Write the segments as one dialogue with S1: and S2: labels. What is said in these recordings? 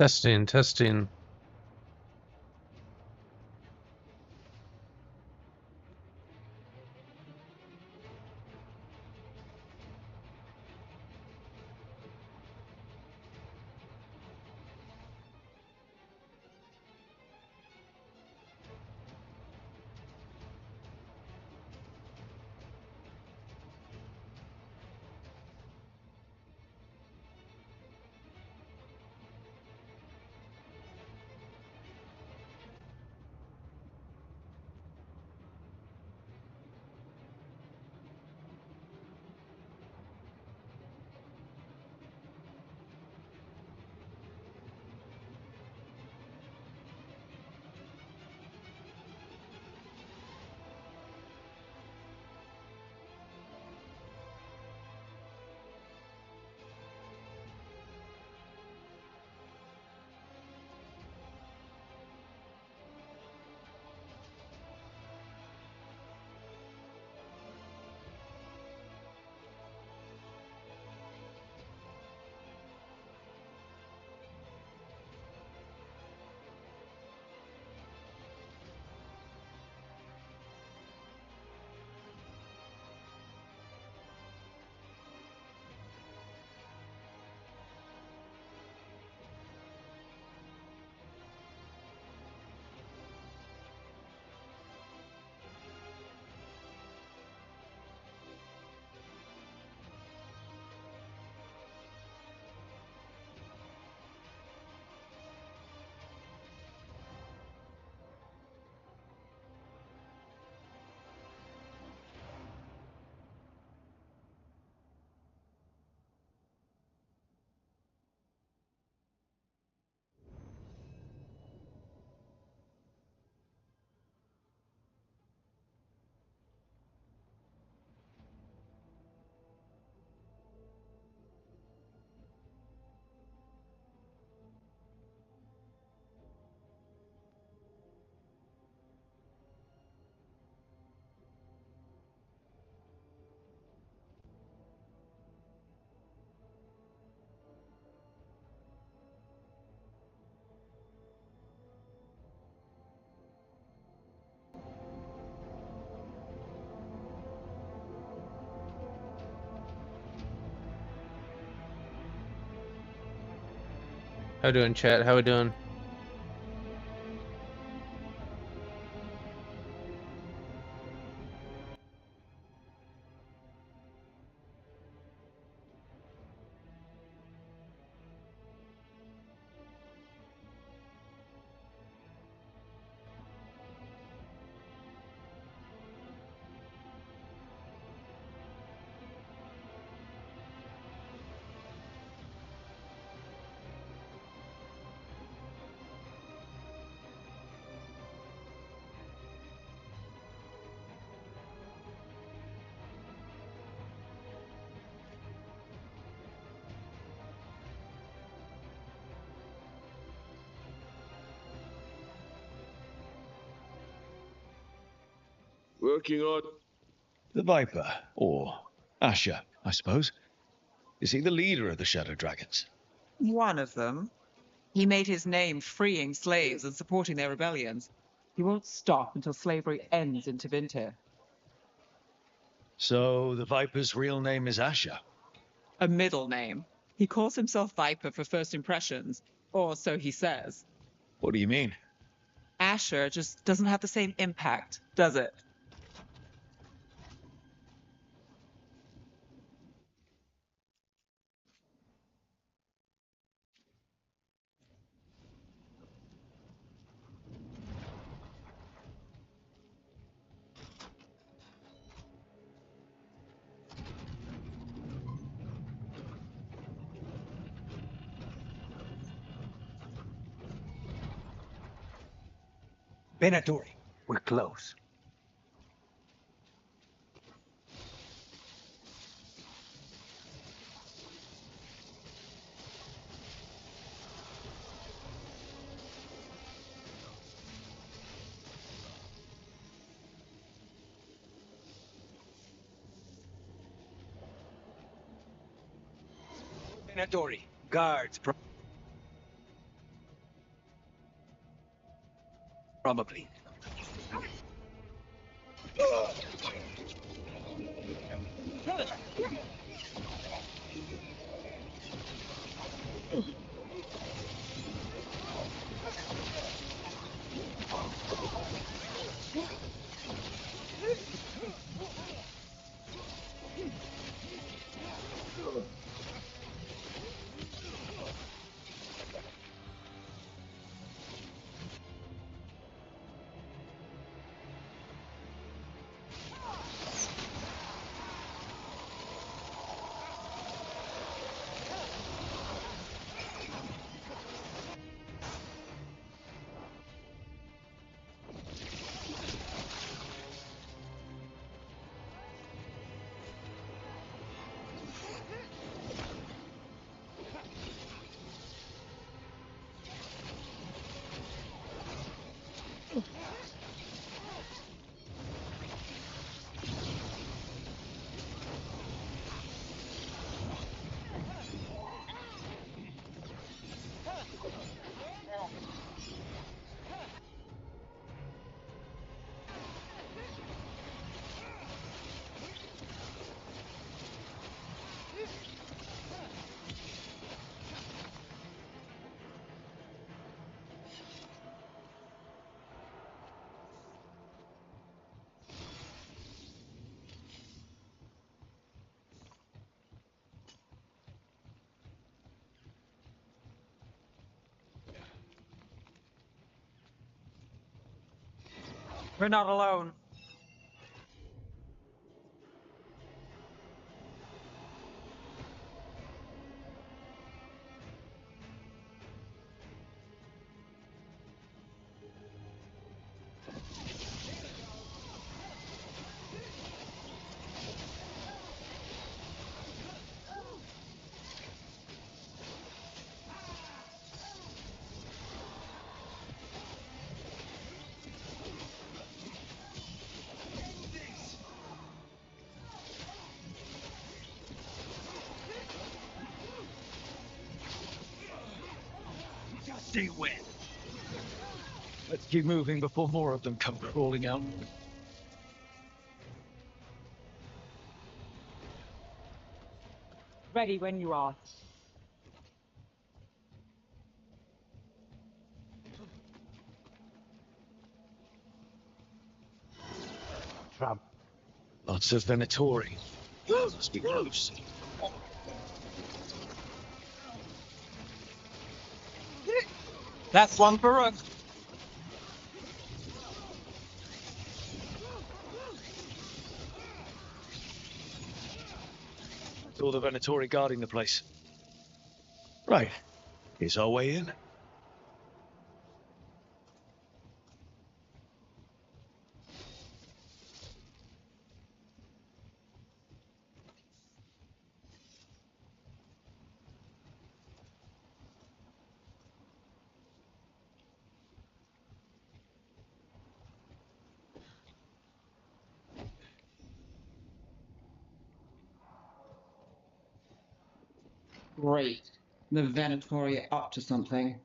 S1: Testing, testing. How we doing, chat? How we doing?
S2: Working on
S3: The Viper, or Asher, I suppose. Is he the leader of the Shadow Dragons?
S4: One of them. He made his name freeing slaves and supporting their rebellions. He won't stop until slavery ends in Tevinter.
S3: So the Viper's real name is Asher?
S4: A middle name. He calls himself Viper for first impressions, or so he says.
S3: What do you mean?
S4: Asher just doesn't have the same impact, does it?
S5: Venatori, we're close. Venatori, guards.
S2: Probably.
S4: We're not alone.
S2: Stay wet.
S3: Let's keep moving before more of them come crawling out.
S4: Ready when you are.
S3: Trump. Lots of Venatori. Must be close.
S4: That's one for us.
S3: Saw the Venatori guarding the place. Right. Here's our way in.
S4: Great. The Venatori are up to something.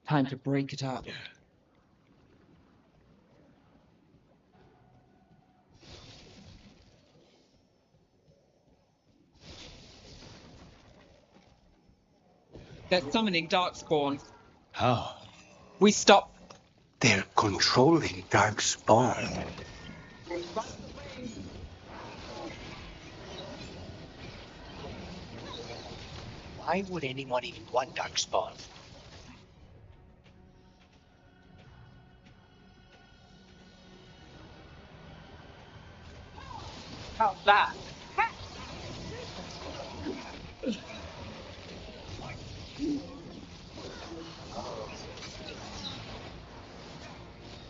S4: Time to break it up. They're summoning Darkspawn.
S3: How?
S4: We stop.
S2: They're controlling Darkspawn. Why would anyone even want Darkspawn?
S4: How's that?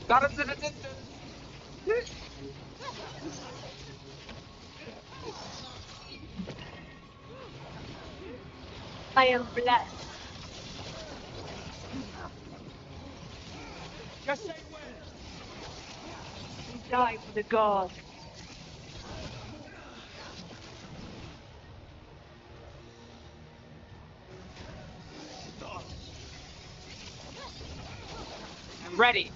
S4: Got him to the distance.
S5: I am blessed.
S2: Just say when.
S5: We die for the gods.
S4: I'm ready.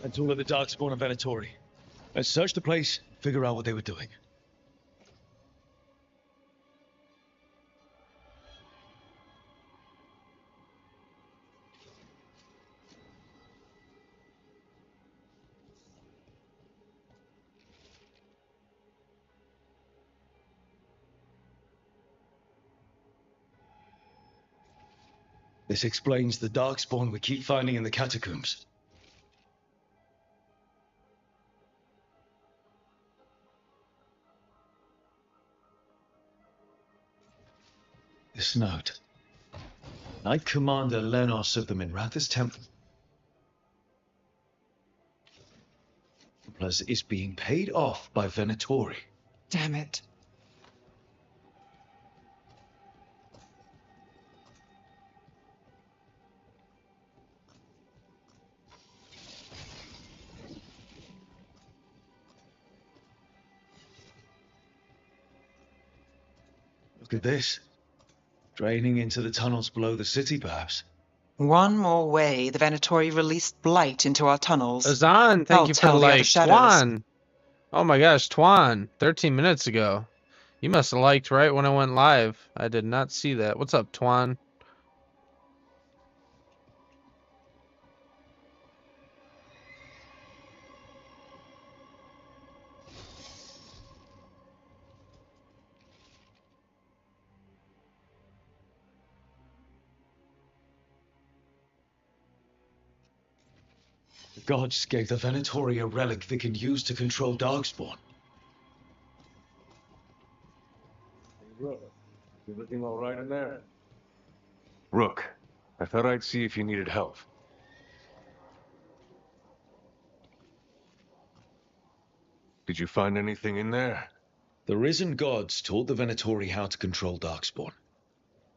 S3: That's all of the Darkspawn and Venatori. Let's search the place, figure out what they were doing. This explains the Darkspawn we keep finding in the catacombs. This note. Knight Commander Lenos of the Minrathous Temple Plus is being paid off by Venatori.
S4: Damn it.
S3: Look at this. Draining into the tunnels below the city, perhaps.
S4: One more way the Venatori released blight into our tunnels.
S1: Azan, thank
S4: I'll
S1: you for
S4: tell
S1: the
S4: the other
S1: like.
S4: shadows.
S1: Twan. Oh my gosh, Twan. 13 minutes ago. You must have liked right when I went live. I did not see that. What's up, Twan?
S3: The gods gave the Venatori a relic they can use to control Darkspawn.
S6: Everything all right in there? Rook, I thought I'd see if you needed help. Did you find anything in there?
S3: The risen gods taught the Venatori how to control Darkspawn.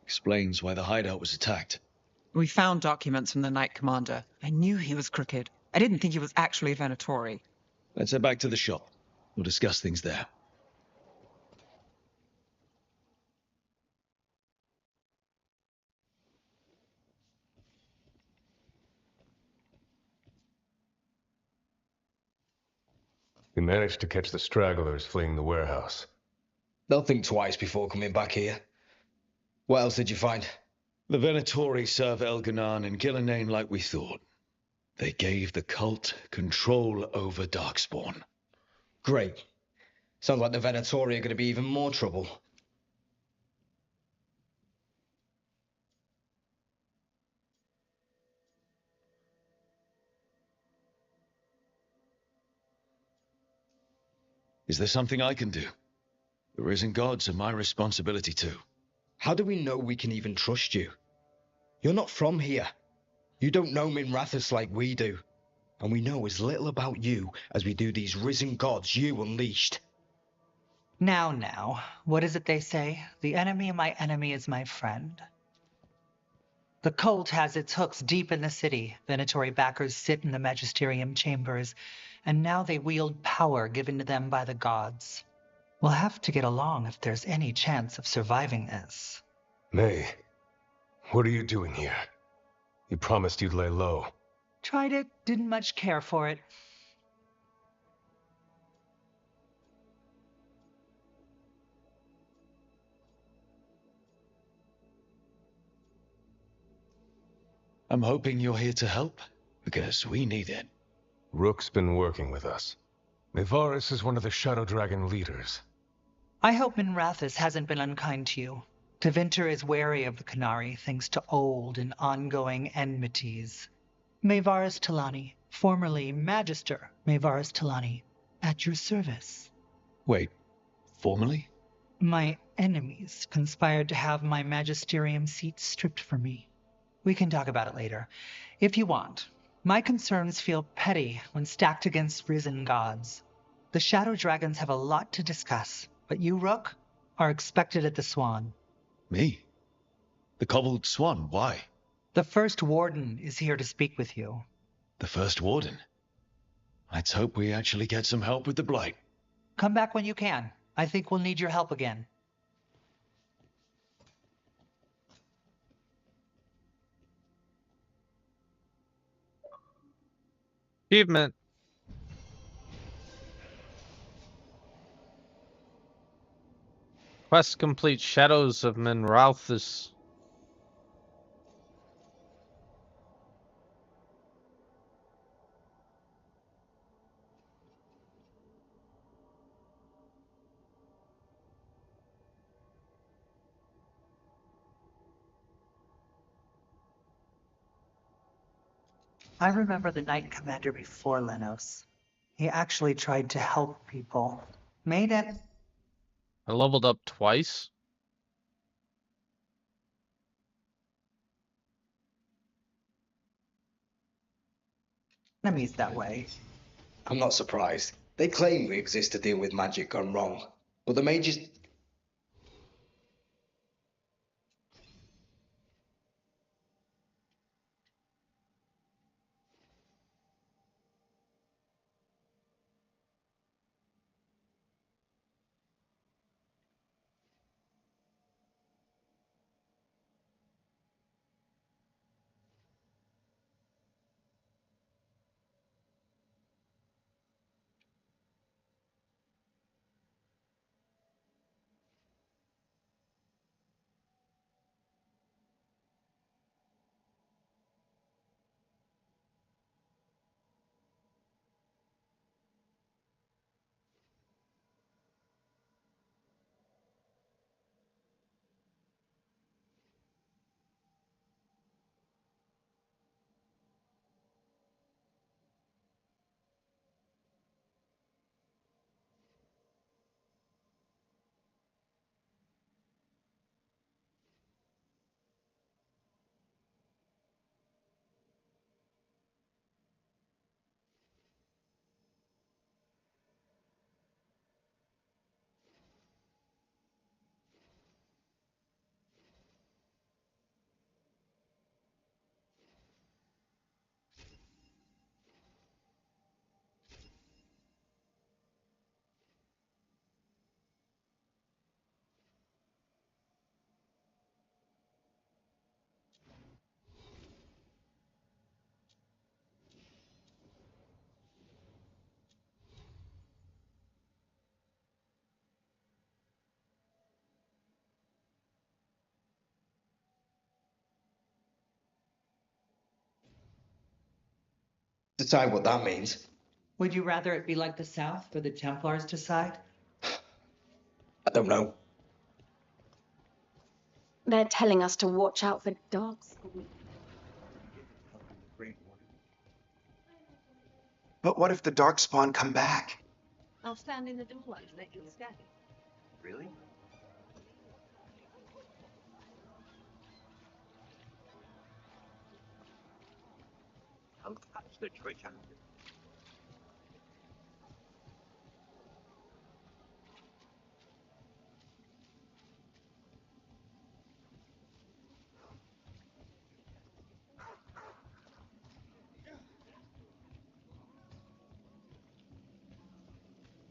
S3: Explains why the hideout was attacked.
S4: We found documents from the Knight Commander. I knew he was crooked. I didn't think he was actually Venatori.
S3: Let's head back to the shop. We'll discuss things there.
S6: We managed to catch the stragglers fleeing the warehouse.
S7: They'll think twice before coming back here. What else did you find?
S3: The Venatori serve Elganan and Gillenane like we thought. They gave the cult control over Darkspawn.
S7: Great. Sounds like the Venatori are going to be even more trouble.
S3: Is there something I can do? The risen gods are my responsibility too.
S7: How do we know we can even trust you? You're not from here. You don't know Minrathous like we do. And we know as little about you as we do these risen gods you unleashed.
S2: Now, what is it they say? The enemy of my enemy is my friend. The cult has its hooks deep in the city. Venatori backers sit in the magisterium chambers, and now they wield power given to them by the gods. We'll have to get along if there's any chance of surviving this.
S6: May, what are you doing here? You promised you'd lay low.
S2: Tried it, didn't much care for it.
S3: I'm hoping you're here to help, because we need it.
S6: Rook's been working with us. Mevaris is one of the Shadow Dragon leaders.
S2: I hope Minrathous hasn't been unkind to you. Tevinter is wary of the Qunari thanks to old and ongoing enmities. Mevaris Talani, formerly Magister Mevaris Talani, at your service.
S3: Wait, formally?
S2: My enemies conspired to have my magisterium seat stripped from me. We can talk about it later, if you want. My concerns feel petty when stacked against risen gods. The Shadow Dragons have a lot to discuss, but you, Rook, are expected at the Swan.
S3: Me? The cobbled swan, why?
S2: The first warden is here to speak with you.
S3: The first warden. Let's hope we actually get some help with the blight.
S2: Come back when you can. I think we'll need your help again.
S1: Achievement. Quest complete. Shadows of Menrauthus.
S2: I remember the Knight Commander before Lenos. He actually tried to help people. Made it.
S1: I leveled up twice.
S2: Enemies that way.
S7: I'm not surprised. They claim we exist to deal with magic gone wrong. But the mages... Decide what that means.
S2: Would you rather it be like the South, where the Templars decide?
S7: I don't know.
S8: They're telling us to watch out for dogs.
S9: But what if the Darkspawn come back?
S5: I'll stand in the doorway and let you escape.
S9: Really? Don't touch the treasure.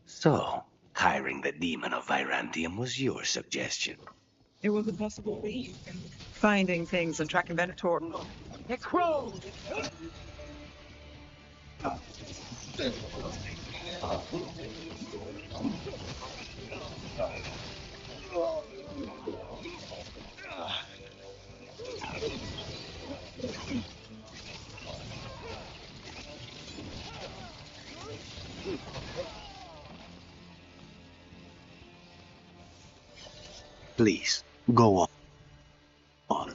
S10: So, hiring the demon of Virantium was your suggestion.
S4: It was a possible thief. Finding things and tracking Venator. It's crow!
S10: Please, go on.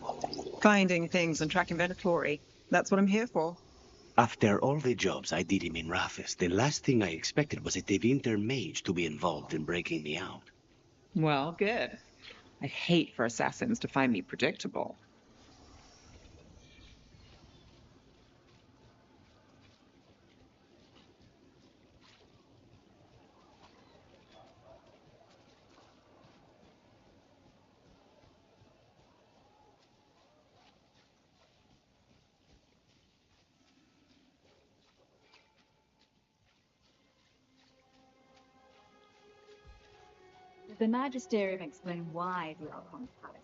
S4: Finding things and tracking Venatori. That's what I'm here for.
S10: After all the jobs I did in Minrathis, the last thing I expected was a Tevinter mage to be involved in breaking me out.
S4: Well, good. I hate for assassins to find me predictable.
S11: The Magisterium explain why the Archon's palace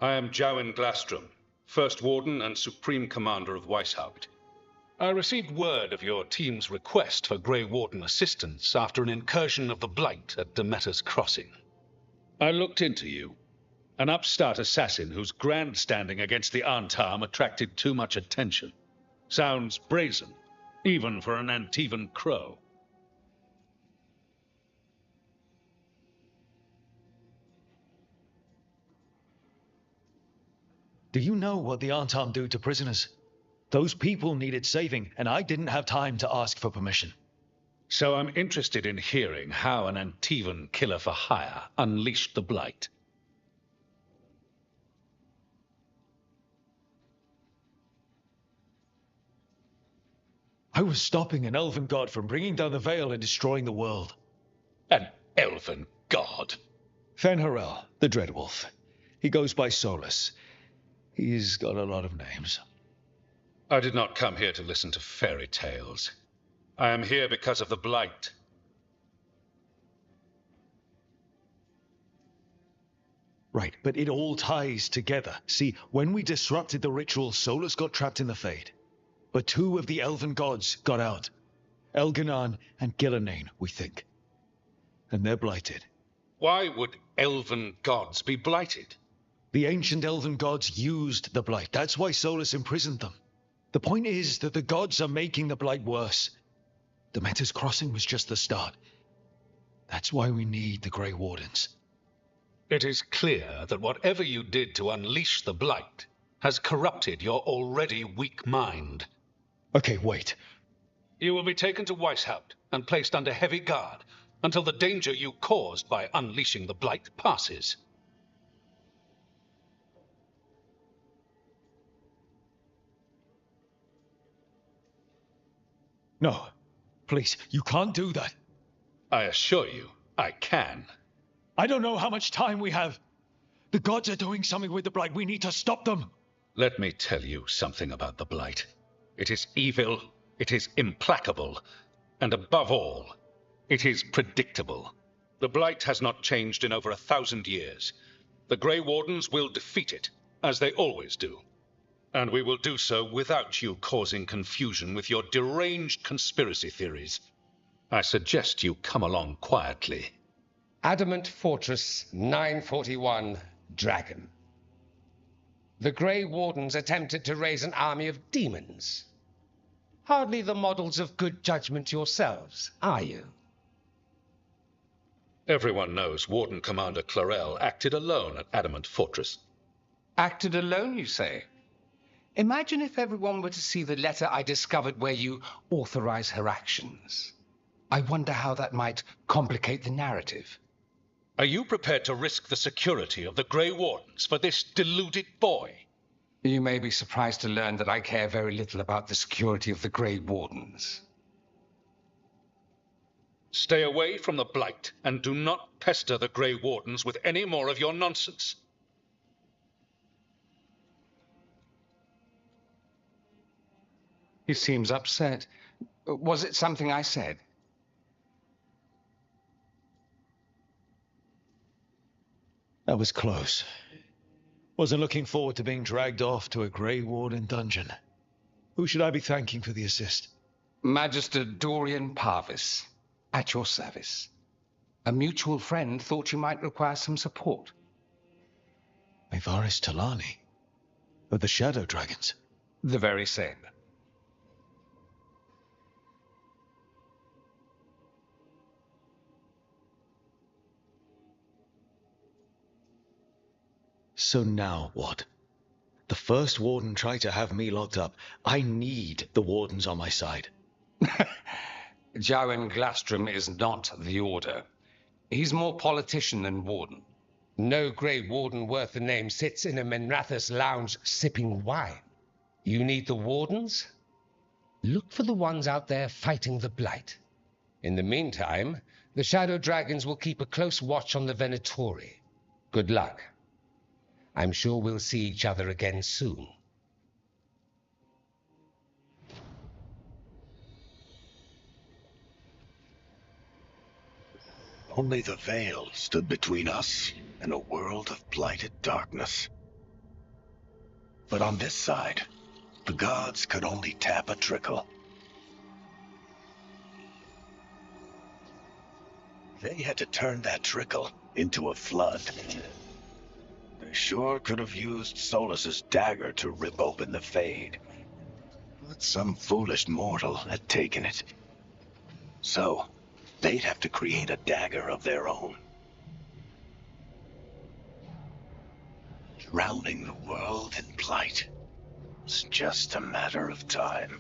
S11: ran
S12: I am Jowen Glastrom, First Warden and Supreme Commander of Weishaupt. I received word of your team's request for Grey Warden assistance after an incursion of the Blight at Demeter's Crossing. I looked into you. An upstart assassin whose grandstanding against the Antarm attracted too much attention. Sounds brazen, even for an Antivan crow.
S3: Do you know what the Antarm do to prisoners? Those people needed saving, and I didn't have time to ask for permission.
S12: So I'm interested in hearing how an Antivan killer for hire unleashed the Blight.
S3: I was stopping an elven god from bringing down the Veil and destroying the world.
S12: An elven god?
S3: Fen'Harel, the Dreadwolf. He goes by Solus. He's got a lot of names.
S12: I did not come here to listen to fairy tales. I am here because of the Blight.
S3: Right, but it all ties together. See, when we disrupted the ritual, Solus got trapped in the Fade. But two of the elven gods got out. Elganan and Gillenane, we think. And they're blighted.
S12: Why would elven gods be blighted?
S3: The ancient elven gods used the Blight. That's why Solus imprisoned them. The point is that the gods are making the Blight worse. Demeter's Crossing was just the start. That's why we need the Grey Wardens.
S12: It is clear that whatever you did to unleash the Blight has corrupted your already weak mind.
S3: Okay, wait.
S12: You will be taken to Weishaupt and placed under heavy guard until the danger you caused by unleashing the Blight passes.
S3: No, please, you can't do that.
S12: I assure you, I can.
S3: I don't know how much time we have. The gods are doing something with the Blight. We need to stop them.
S12: Let me tell you something about the Blight. It is evil, it is implacable, and above all, it is predictable. The Blight has not changed in over 1,000 years. The Grey Wardens will defeat it, as they always do. And we will do so without you causing confusion with your deranged conspiracy theories. I suggest you come along quietly.
S13: Adamant Fortress 941, Dragon. The Grey Wardens attempted to raise an army of demons. Hardly the models of good judgment yourselves, are you?
S12: Everyone knows Warden Commander Clarel acted alone at Adamant Fortress.
S13: Acted alone, you say? Imagine if everyone were to see the letter I discovered where you authorize her actions. I wonder how that might complicate the narrative.
S12: Are you prepared to risk the security of the Grey Wardens for this deluded boy?
S13: You may be surprised to learn that I care very little about the security of the Grey Wardens.
S12: Stay away from the Blight, and do not pester the Grey Wardens with any more of your nonsense.
S13: He seems upset. Was it something I said?
S3: That was close. Wasn't looking forward to being dragged off to a Grey Warden dungeon. Who should I be thanking for the assist?
S13: Magister Dorian Parvis, at your service. A mutual friend thought you might require some support.
S3: Ivaris Talani, of the Shadow Dragons.
S13: The very same.
S3: So now what? The First Warden tried to have me locked up. I need the Wardens on my side.
S13: Jowen Glastrom is not the Order. He's more politician than Warden. No Grey Warden worth the name sits in a Menrathus lounge sipping wine. You need the Wardens? Look for the ones out there fighting the Blight. In the meantime, the Shadow Dragons will keep a close watch on the Venatori. Good luck. I'm sure we'll see each other again soon.
S10: Only the veil stood between us and a world of blighted darkness. But on this side, the gods could only tap a trickle. They had to turn that trickle into a flood. They sure could have used Solus's dagger to rip open the Fade. But some foolish mortal had taken it. So, they'd have to create a dagger of their own. Drowning the world in blight was just a matter of time.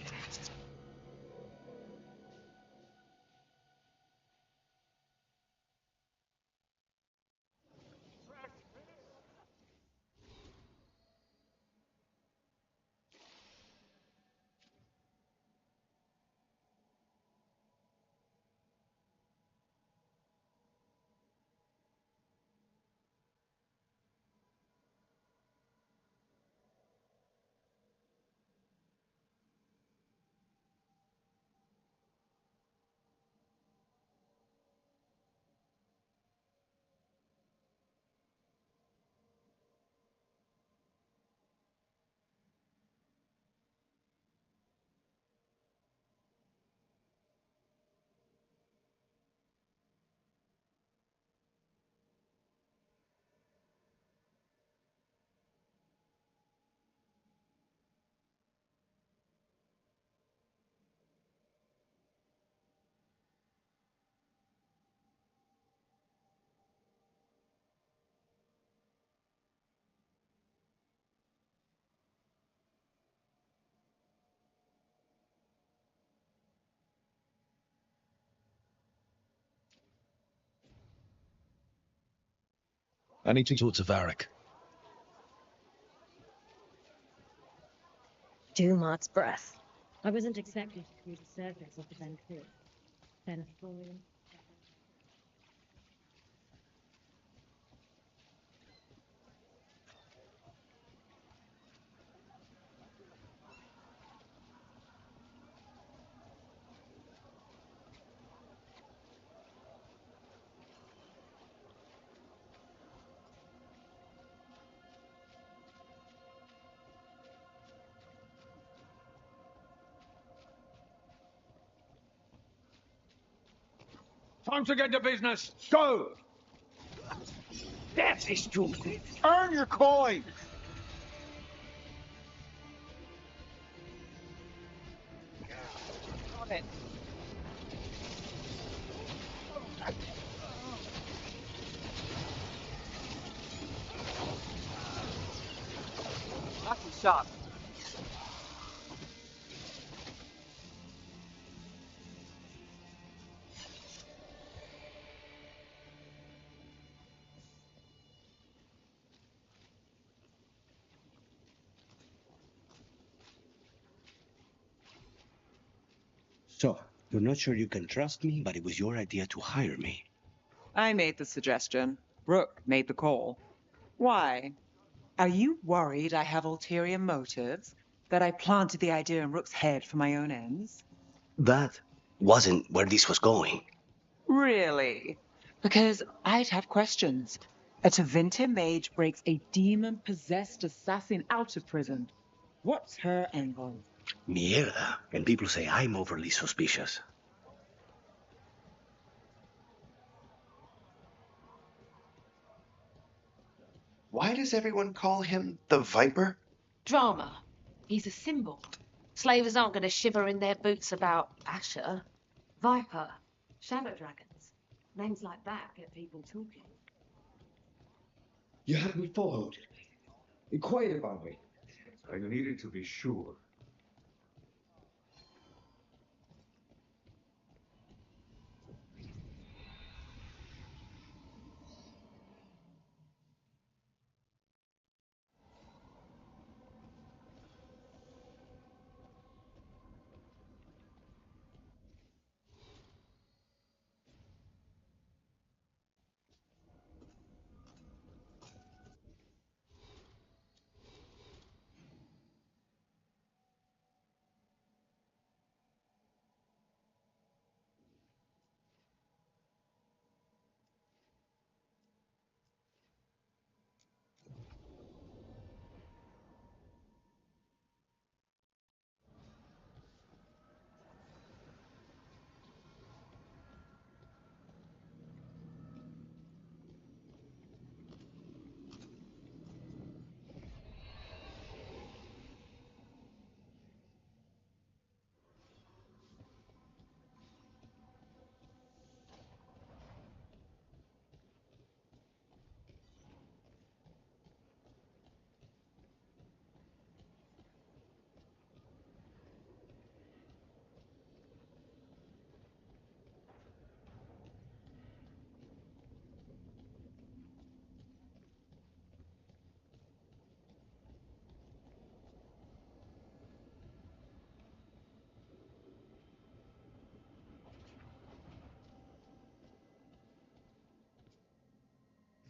S3: I need to talk to Varric.
S14: Dumart's breath. I wasn't expecting to cruise the surface of the Ben Cliff. Ben Florian.
S6: Time to get to business. Go!
S9: That's stupid.
S6: Earn your coin!
S4: On it. Lucky shot.
S10: So, you're not sure you can trust me, but it was your idea to hire me.
S4: I made the suggestion. Rook made the call. Why? Are you worried I have ulterior motives? That I planted the idea in Rook's head for my own ends?
S10: That wasn't where this was going.
S4: Really? Because I'd have questions. A Tevinter mage breaks a demon-possessed assassin out of prison. What's her angle?
S10: Mierda. And people say I'm overly suspicious.
S9: Why does everyone call him the Viper?
S8: Drama. He's a symbol. Slavers aren't going to shiver in their boots about Asher. Viper. Shadow dragons. Names like that get people talking.
S7: You had me followed. Inquired about me.
S6: I needed to be sure.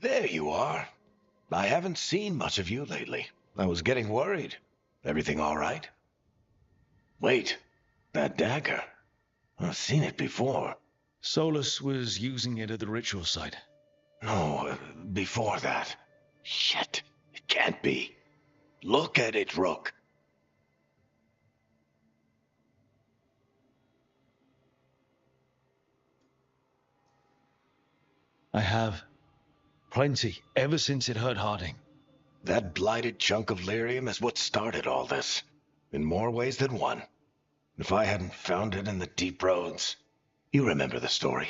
S10: There you are. I haven't seen much of you lately. I was getting worried. Everything all right? Wait, that dagger. I've seen it before.
S3: Solus was using it at the ritual site.
S10: No, before that. Shit, it can't be. Look at it, Rook.
S3: I have. Plenty, ever since it hurt Harding.
S10: That blighted chunk of lyrium is what started all this. In more ways than one. If I hadn't found it in the deep roads. You remember the story.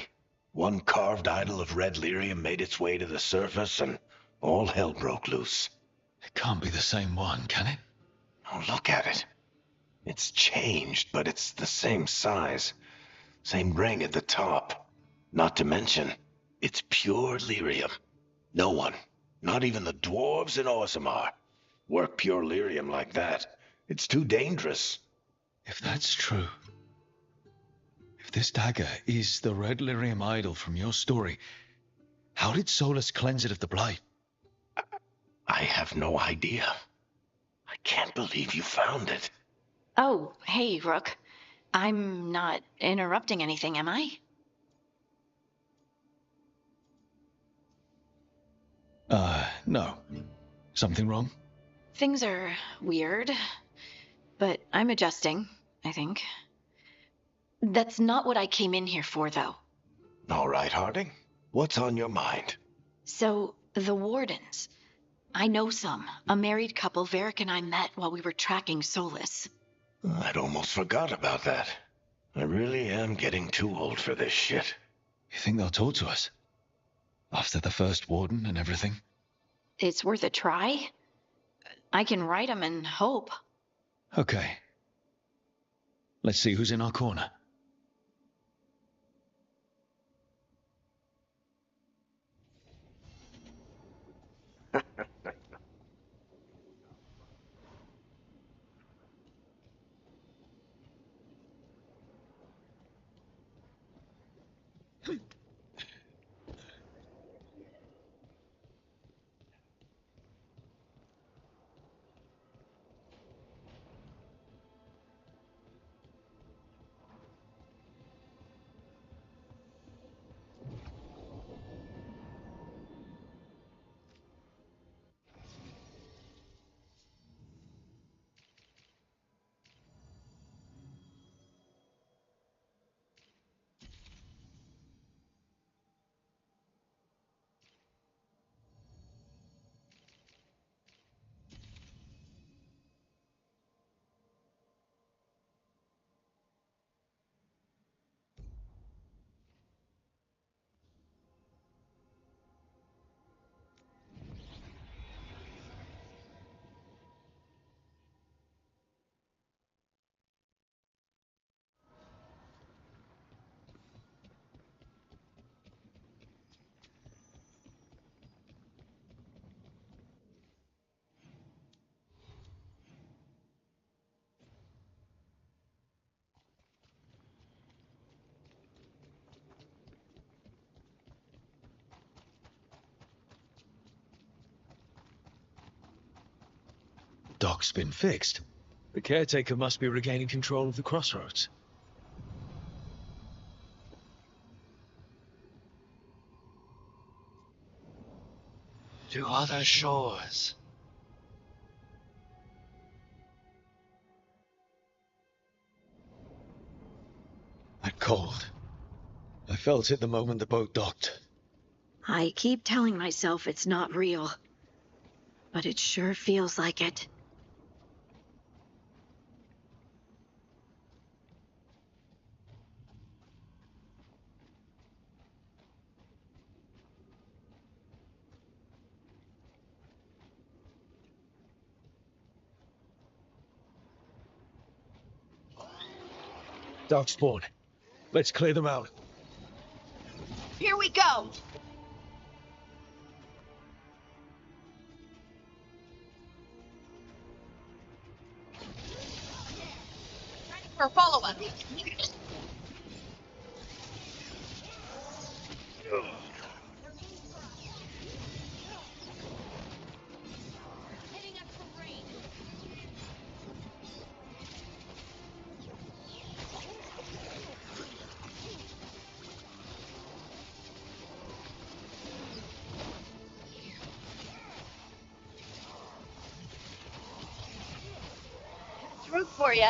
S10: One carved idol of red lyrium made its way to the surface and all hell broke loose.
S3: It can't be the same one, can it?
S10: Oh, look at it. It's changed, but it's the same size. Same ring at the top. Not to mention, it's pure lyrium. No one, not even the dwarves in Orzammar, work pure lyrium like that. It's too dangerous.
S3: If that's true, if this dagger is the red lyrium idol from your story, how did Solus cleanse it of the blight?
S10: I have no idea. I can't believe you found it.
S15: Oh, hey, Rook. I'm not interrupting anything, am I?
S3: No. Something wrong?
S15: Things are weird, but I'm adjusting, I think. That's not what I came in here for, though.
S10: All right, Harding. What's on your mind?
S15: So, the Wardens. I know some. A married couple Varric and I met while we were tracking Solus.
S10: I'd almost forgot about that. I really am getting too old for this shit.
S3: You think they'll talk to us? After the first warden and everything?
S15: It's worth a try. I can write them and hope.
S3: Okay. Let's see who's in our corner. Dock's been fixed. The caretaker must be regaining control of the crossroads.
S16: To other shores.
S3: That cold. I felt it the moment the boat docked.
S15: I keep telling myself it's not real, but it sure feels like it.
S3: Dark spawn. Let's clear them out.
S15: Here we go! For follow-up. for you.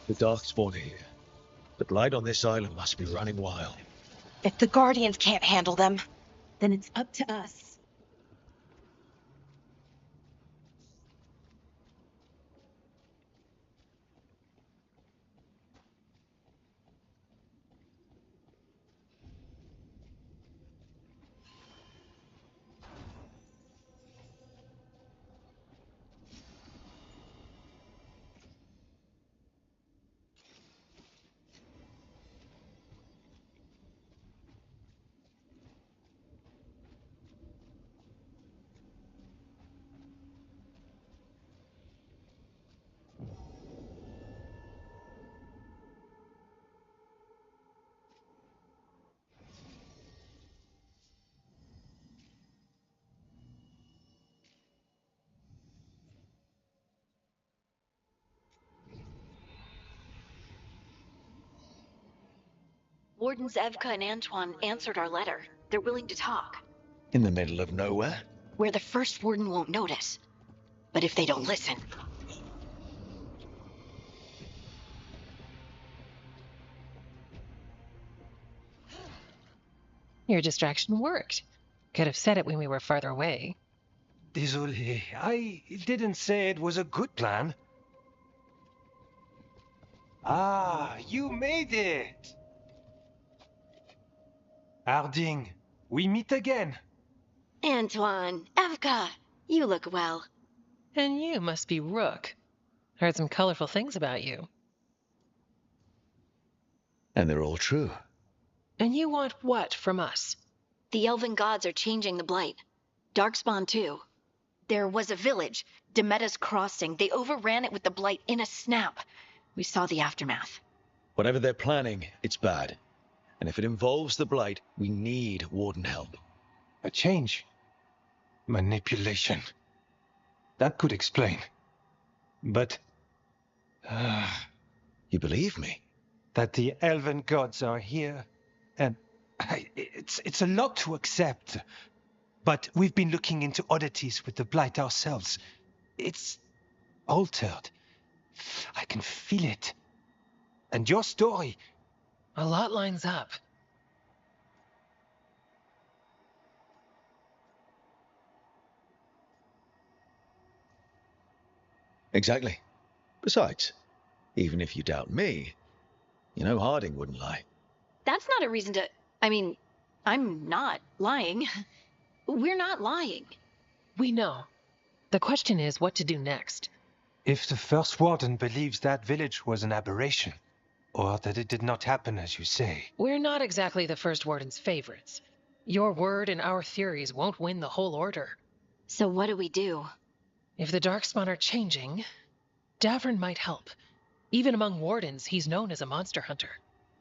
S3: The Darkspawn are here. The blight on this island must be running wild.
S11: If the Guardians can't handle them, then it's up to us.
S15: Wardens Evka and Antoine answered our letter. They're willing to talk.
S3: In the middle of nowhere?
S15: Where the first warden won't notice. But if they don't listen...
S17: Your distraction worked. Could have said it when we were farther away.
S18: Désolé, I didn't say it was a good plan. Ah, you made it! Harding, we meet again.
S15: Antoine, Evka, you look well.
S17: And you must be Rook. Heard some colorful things about you.
S3: And they're all true.
S17: And you want what from us?
S15: The elven gods are changing the blight. Darkspawn too. There was a village, Demeta's Crossing. They overran it with the blight in a snap. We saw the aftermath.
S3: Whatever they're planning, it's bad. And if it involves the blight, we need Warden help.
S18: A change. Manipulation. That could explain. But...
S3: You believe me?
S18: That the elven gods are here, and it's a lot to accept. But we've been looking into oddities with the blight ourselves. It's altered. I can feel it. And your story...
S17: A lot lines up.
S3: Exactly. Besides, even if you doubt me, you know Harding wouldn't lie.
S15: That's not a reason to... I mean, I'm not lying. We're not lying.
S17: We know. The question is what to do next.
S18: If the first warden believes that village was an aberration, or that it did not happen as you say...
S17: We're not exactly the first warden's favorites. Your word and our theories won't win the whole order.
S15: So what do we do?
S17: If the Darkspawn are changing, Davern might help. Even among wardens, he's known as a monster hunter.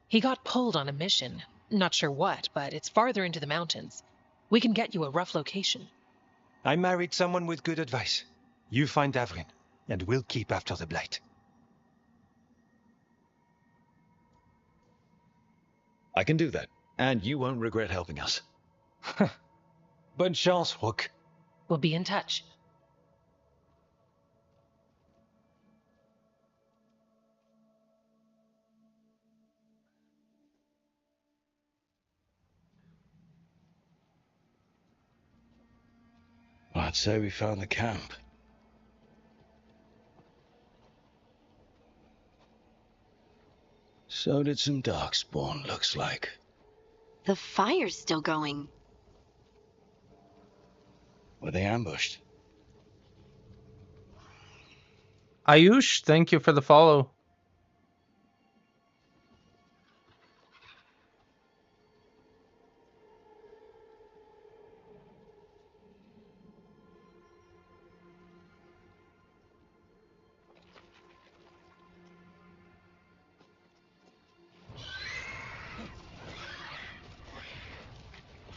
S17: He got pulled on a mission. Not sure what, but it's farther into the mountains. We can get you a rough location.
S18: I married someone with good advice. You find Davrin, and we'll keep after the blight.
S3: I can do that, and you won't regret helping us.
S18: Bonne chance, Rook.
S17: We'll be in touch.
S3: I'd say we found the camp. So did some Darkspawn, looks like.
S15: The fire's still going.
S3: Were they ambushed?
S1: Ayush, thank you for the follow.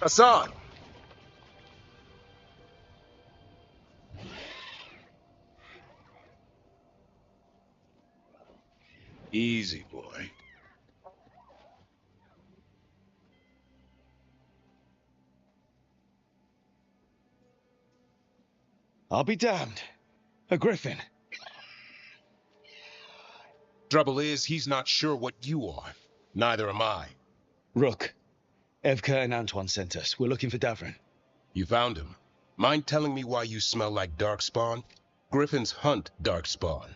S6: Hassan!
S10: Easy, boy.
S3: I'll be damned. A griffin.
S19: Trouble is, he's not sure what you are. Neither am I.
S3: Rook. Evka and Antoine sent us. We're looking for Davrin.
S19: You found him. Mind telling me why you smell like darkspawn? Griffins hunt darkspawn.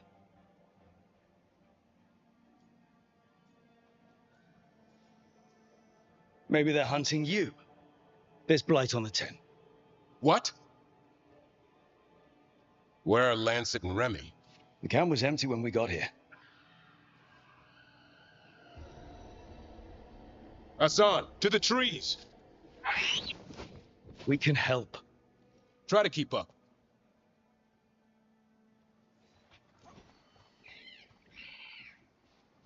S3: Maybe they're hunting you. There's blight on the tent.
S19: What? Where are Lancet and Remy?
S3: The camp was empty when we got here.
S19: Hassan, to the trees!
S3: We can help.
S19: Try to keep up.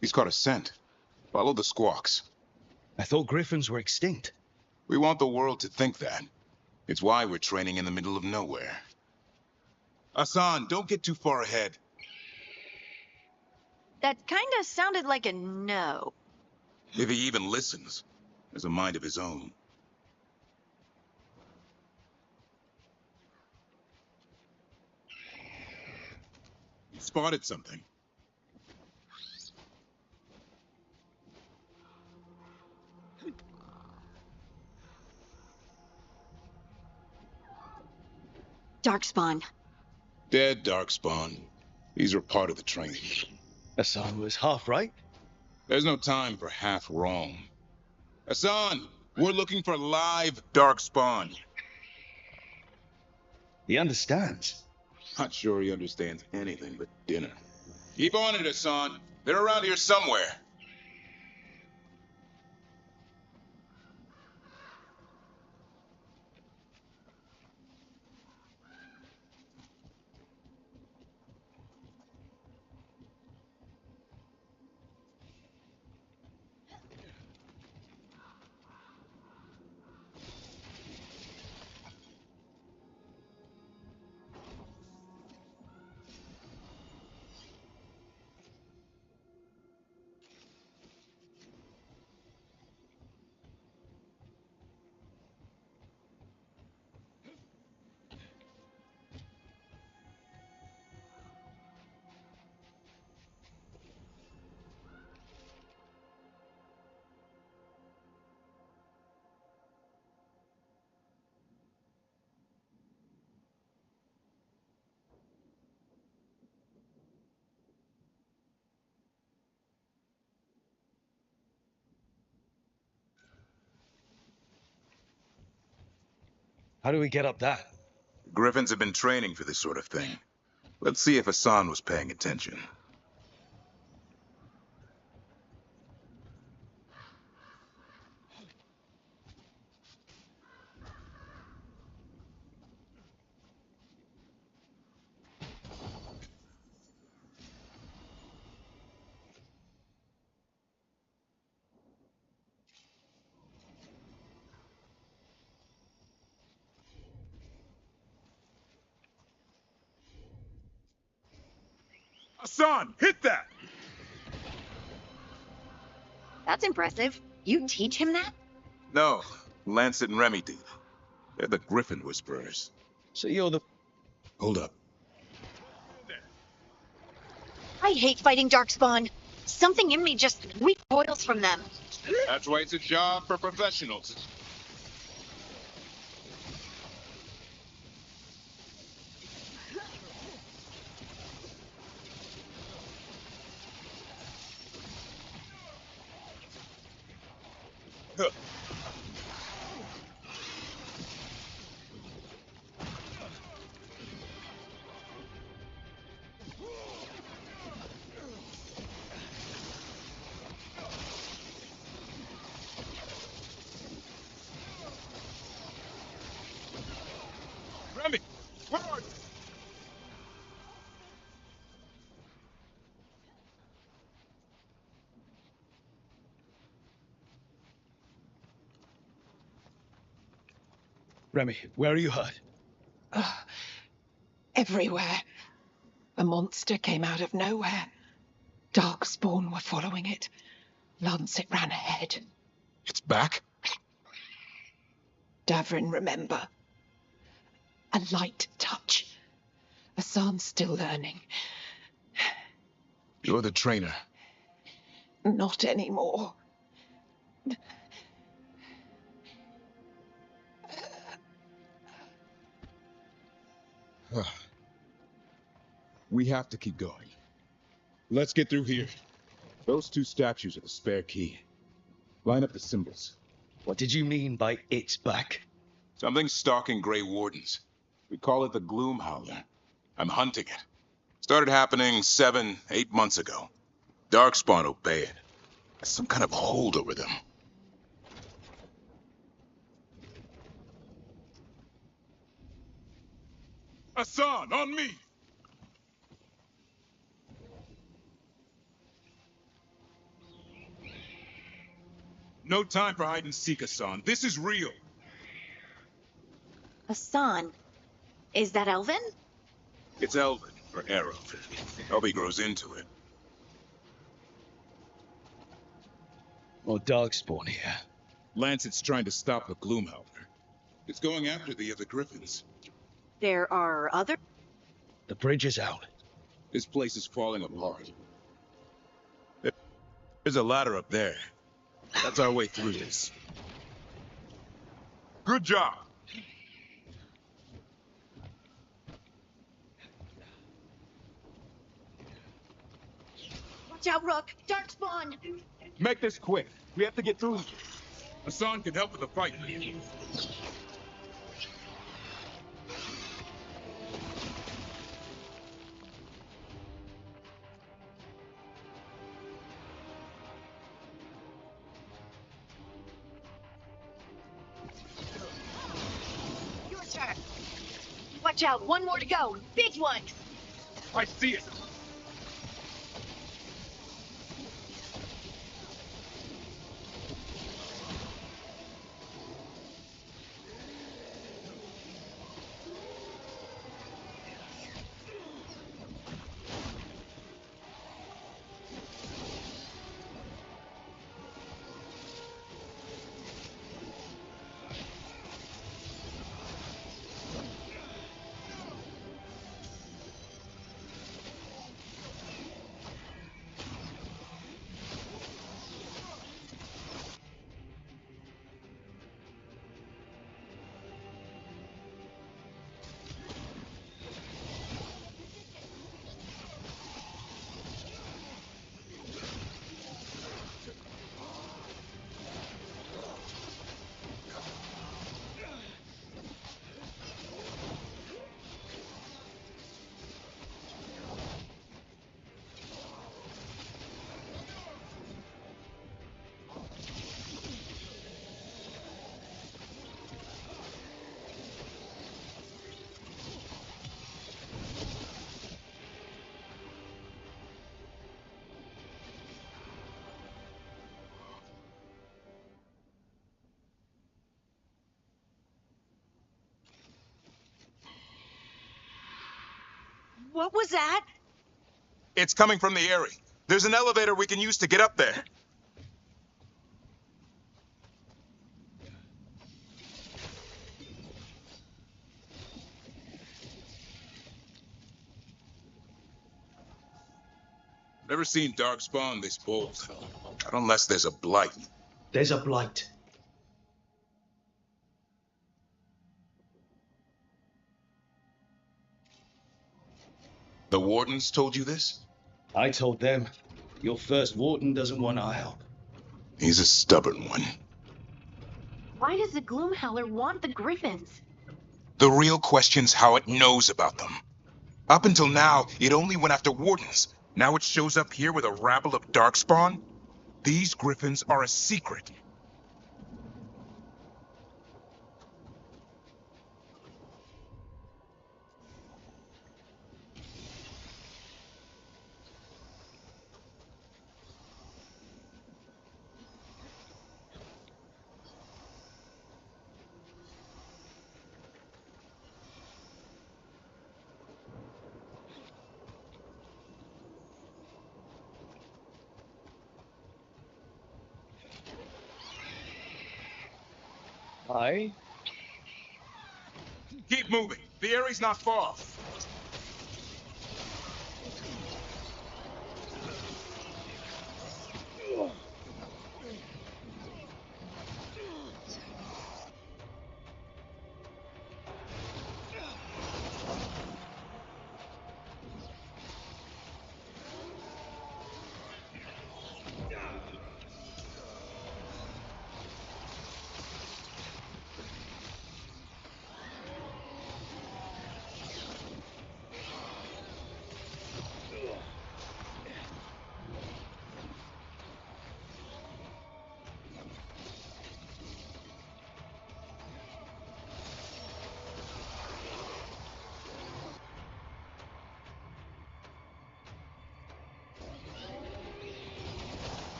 S20: He's caught a scent. Follow the squawks.
S3: I thought griffins were extinct.
S20: We want the world to think that. It's why we're training in the middle of nowhere. Hassan, don't get too far ahead.
S15: That kinda sounded like a no.
S20: If he even listens, has a mind of his own. He spotted something.
S15: Darkspawn.
S20: Dead darkspawn. These are part of the training.
S3: Hassan was half right.
S20: There's no time for half wrong. Hassan, we're looking for live darkspawn.
S3: He understands.
S20: Not sure he understands anything but dinner. Keep on it, Hassan. They're around here somewhere.
S3: How do we get up that?
S20: Griffins have been training for this sort of thing. Let's see if Hassan was paying attention. Hassan, hit that!
S15: That's impressive. You teach him that?
S20: No, Lancet and Remy do. They're the Griffin Whisperers.
S3: So you're the...
S20: Hold up.
S15: I hate fighting Darkspawn. Something in me just recoils from them.
S20: That's why it's a job for professionals. Huh.
S3: Remy, where are you hurt?
S21: Everywhere. A monster came out of nowhere. Darkspawn were following it. Lancet ran ahead.
S20: It's back?
S21: Davrin, remember. A light touch. Hassan's still learning.
S20: You're the trainer.
S21: Not anymore.
S20: We have to keep going. Let's get through here. Those two statues are the spare key. Line up the symbols.
S3: What did you mean by it's back?
S20: Something's stalking Grey Wardens. We call it the Gloom Howler. I'm hunting it. Started happening 7, 8 months ago. Darkspawn obey it. Some kind of hold over them. Hassan, on me! No time for hide and seek, Hassan. This is real.
S15: Hassan, is that Elvin?
S20: It's Elvin, or Arrow. Hope he grows into it.
S3: More Darkspawn here.
S20: Lancet's trying to stop the Gloomhowler. It's going after the other Griffins.
S11: There are other...
S3: The bridge is out.
S20: This place is falling apart. There's a ladder up there. That's our way through this. Good job.
S11: Watch out, Rook! Darkspawn!
S20: Make this quick. We have to get through. Hassan can help with the fight.
S11: Your turn! Watch out, one more to go! Big one!
S20: I see it.
S11: What was that?
S20: It's coming from the Eyrie. There's an elevator we can use to get up there. Never seen Darkspawn this bold. Not unless there's a blight.
S3: There's a blight.
S20: The Wardens told you this?
S3: I told them. Your first Warden doesn't want our help.
S20: He's a stubborn one.
S15: Why does the Gloomhowler want the Griffins?
S20: The real question's how it knows about them. Up until now, it only went after Wardens. Now it shows up here with a rabble of Darkspawn? These Griffins are a secret.
S6: Hi.
S20: Keep moving. The area's not far.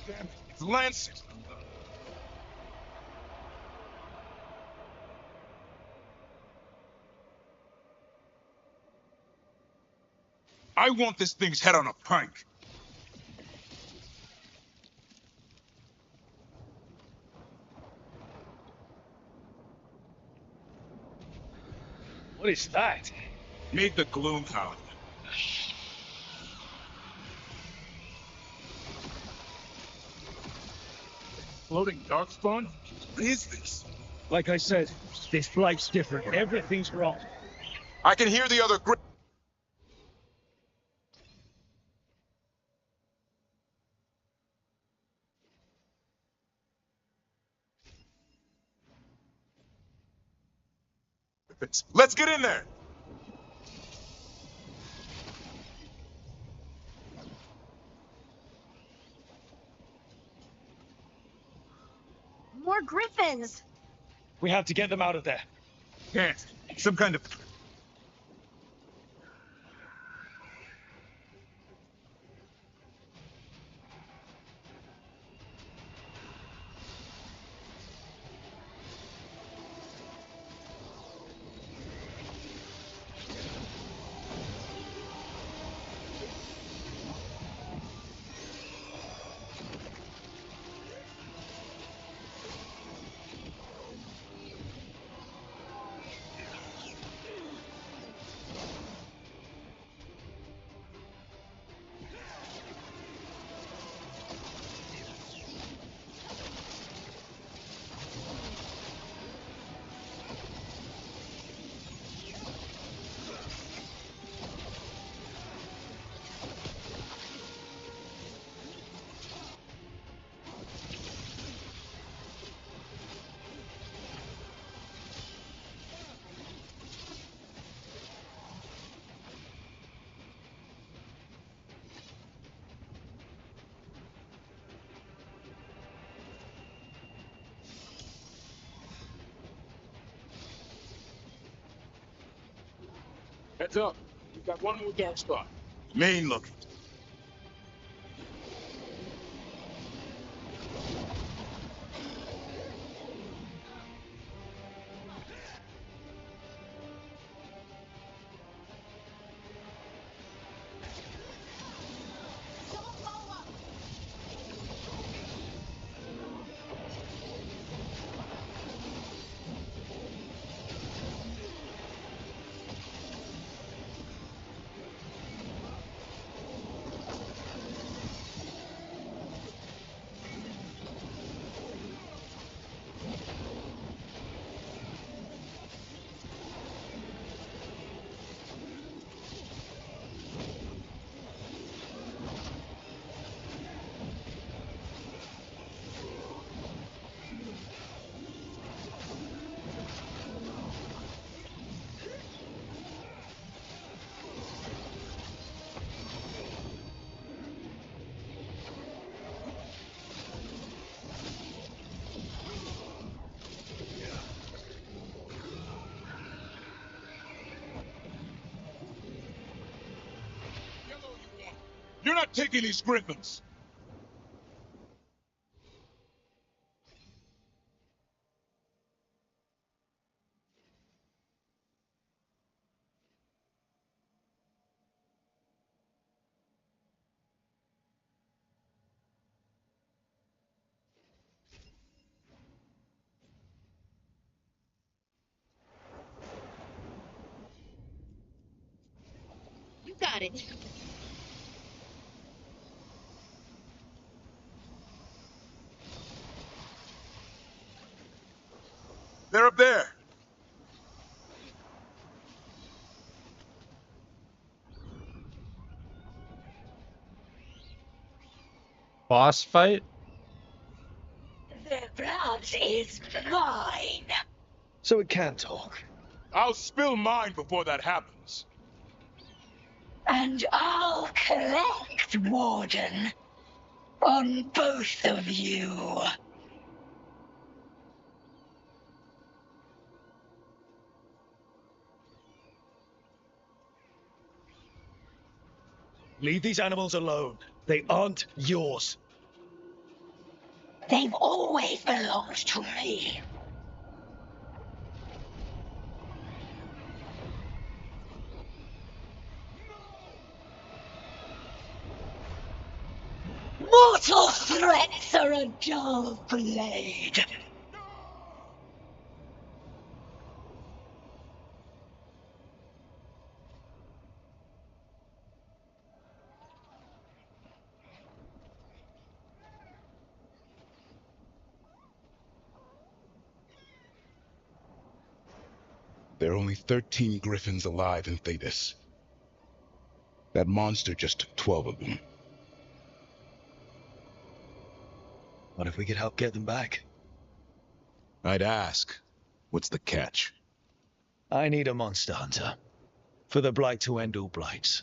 S20: Damn it, it's Lancet! I want this thing's head on a pike.
S6: What is that?
S20: Made the gloom hound. Floating darkspawn? What is this?
S6: Like I said, this flight's different. Everything's wrong.
S20: I can hear the other griffins. Let's get in there!
S11: More griffins!
S6: We have to get them out of there.
S20: Can't. Some kind of...
S6: Heads up. We've got one more dark spot.
S20: Mean looking. You're not taking these griffins!
S11: You got it.
S20: They're up there!
S1: Boss fight?
S11: Their blood is mine.
S3: So it can talk.
S20: I'll spill mine before that happens.
S11: And I'll collect, Warden. On both of you.
S3: Leave these animals alone. They aren't yours.
S11: They've always belonged to me. Mortal threats are a dull blade.
S20: There are only 13 griffins alive in Thetis. That monster just took 12 of them.
S3: What if we could help get them back?
S20: I'd ask, what's the catch?
S3: I need a monster hunter. For the Blight to end all blights.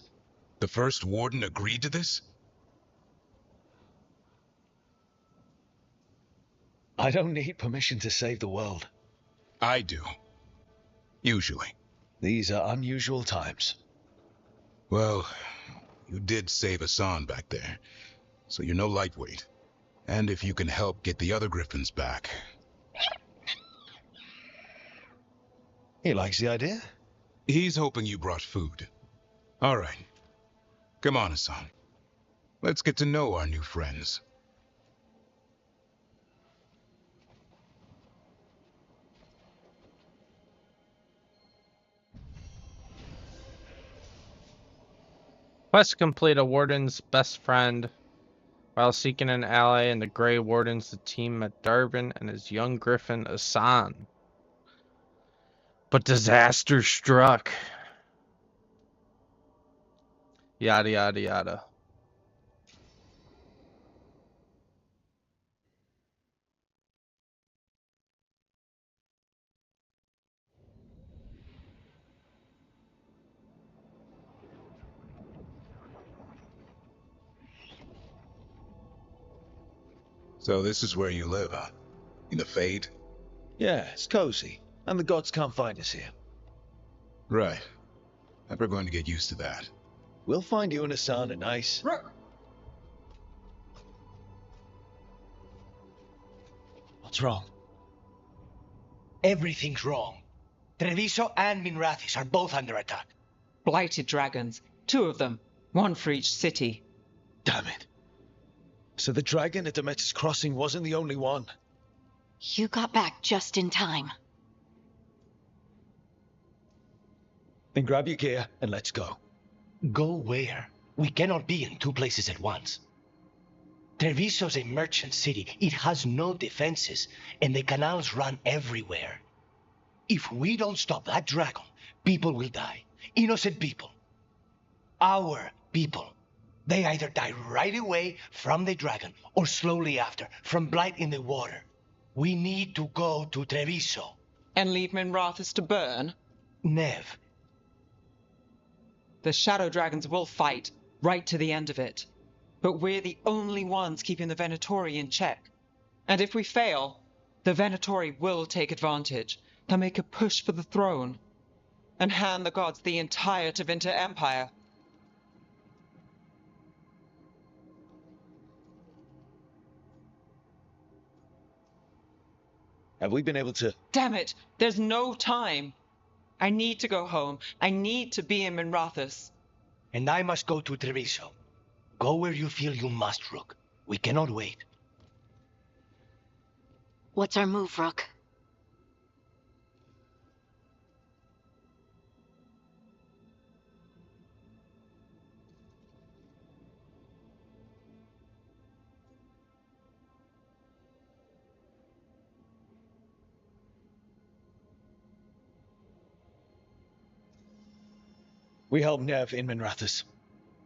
S20: The first warden agreed to this?
S3: I don't need permission to save the world.
S20: I do. Usually.
S3: These are unusual times.
S20: Well, you did save Hassan back there, so you're no lightweight. And if you can help get the other griffins back...
S3: He likes the idea.
S20: He's hoping you brought food. All right. Come on, Hassan. Let's get to know our new friends.
S1: Quest complete: a warden's best friend. While seeking an ally in the Grey Wardens, the team met Darvin and his young griffin, Hassan. But disaster struck. Yada yada yada.
S20: So this is where you live, huh? In the Fade?
S3: Yeah, it's cozy. And the gods can't find us here.
S20: Right. Never going to get used to that.
S3: We'll find you and Hassan a nice... What's wrong?
S2: Everything's wrong. Treviso and Minrathis are both under attack.
S4: Blighted dragons. 2 of them. 1 for each city.
S3: Damn it. So the dragon at Demeter's Crossing wasn't the only one.
S15: You got back just in time.
S3: Then grab your gear and let's go.
S2: Go where? We cannot be in 2 places at once. Treviso's a merchant city. It has no defenses, and the canals run everywhere. If we don't stop that dragon, people will die. Innocent people. Our people. They either die right away from the dragon, or slowly after, from blight in the water. We need to go to Treviso.
S4: And leave Minrathis to burn?
S2: Nev.
S4: The shadow dragons will fight, right to the end of it. But we're the only ones keeping the Venatori in check. And if we fail, the Venatori will take advantage. They'll make a push for the throne. And hand the gods the entire Tevinter Empire.
S3: Have we been able to...
S4: Damn it! There's no time! I need to go home. I need to be in Minrathous.
S2: And I must go to Treviso. Go where you feel you must, Rook. We cannot wait.
S15: What's our move, Rook?
S3: We help Nev in Minrathous.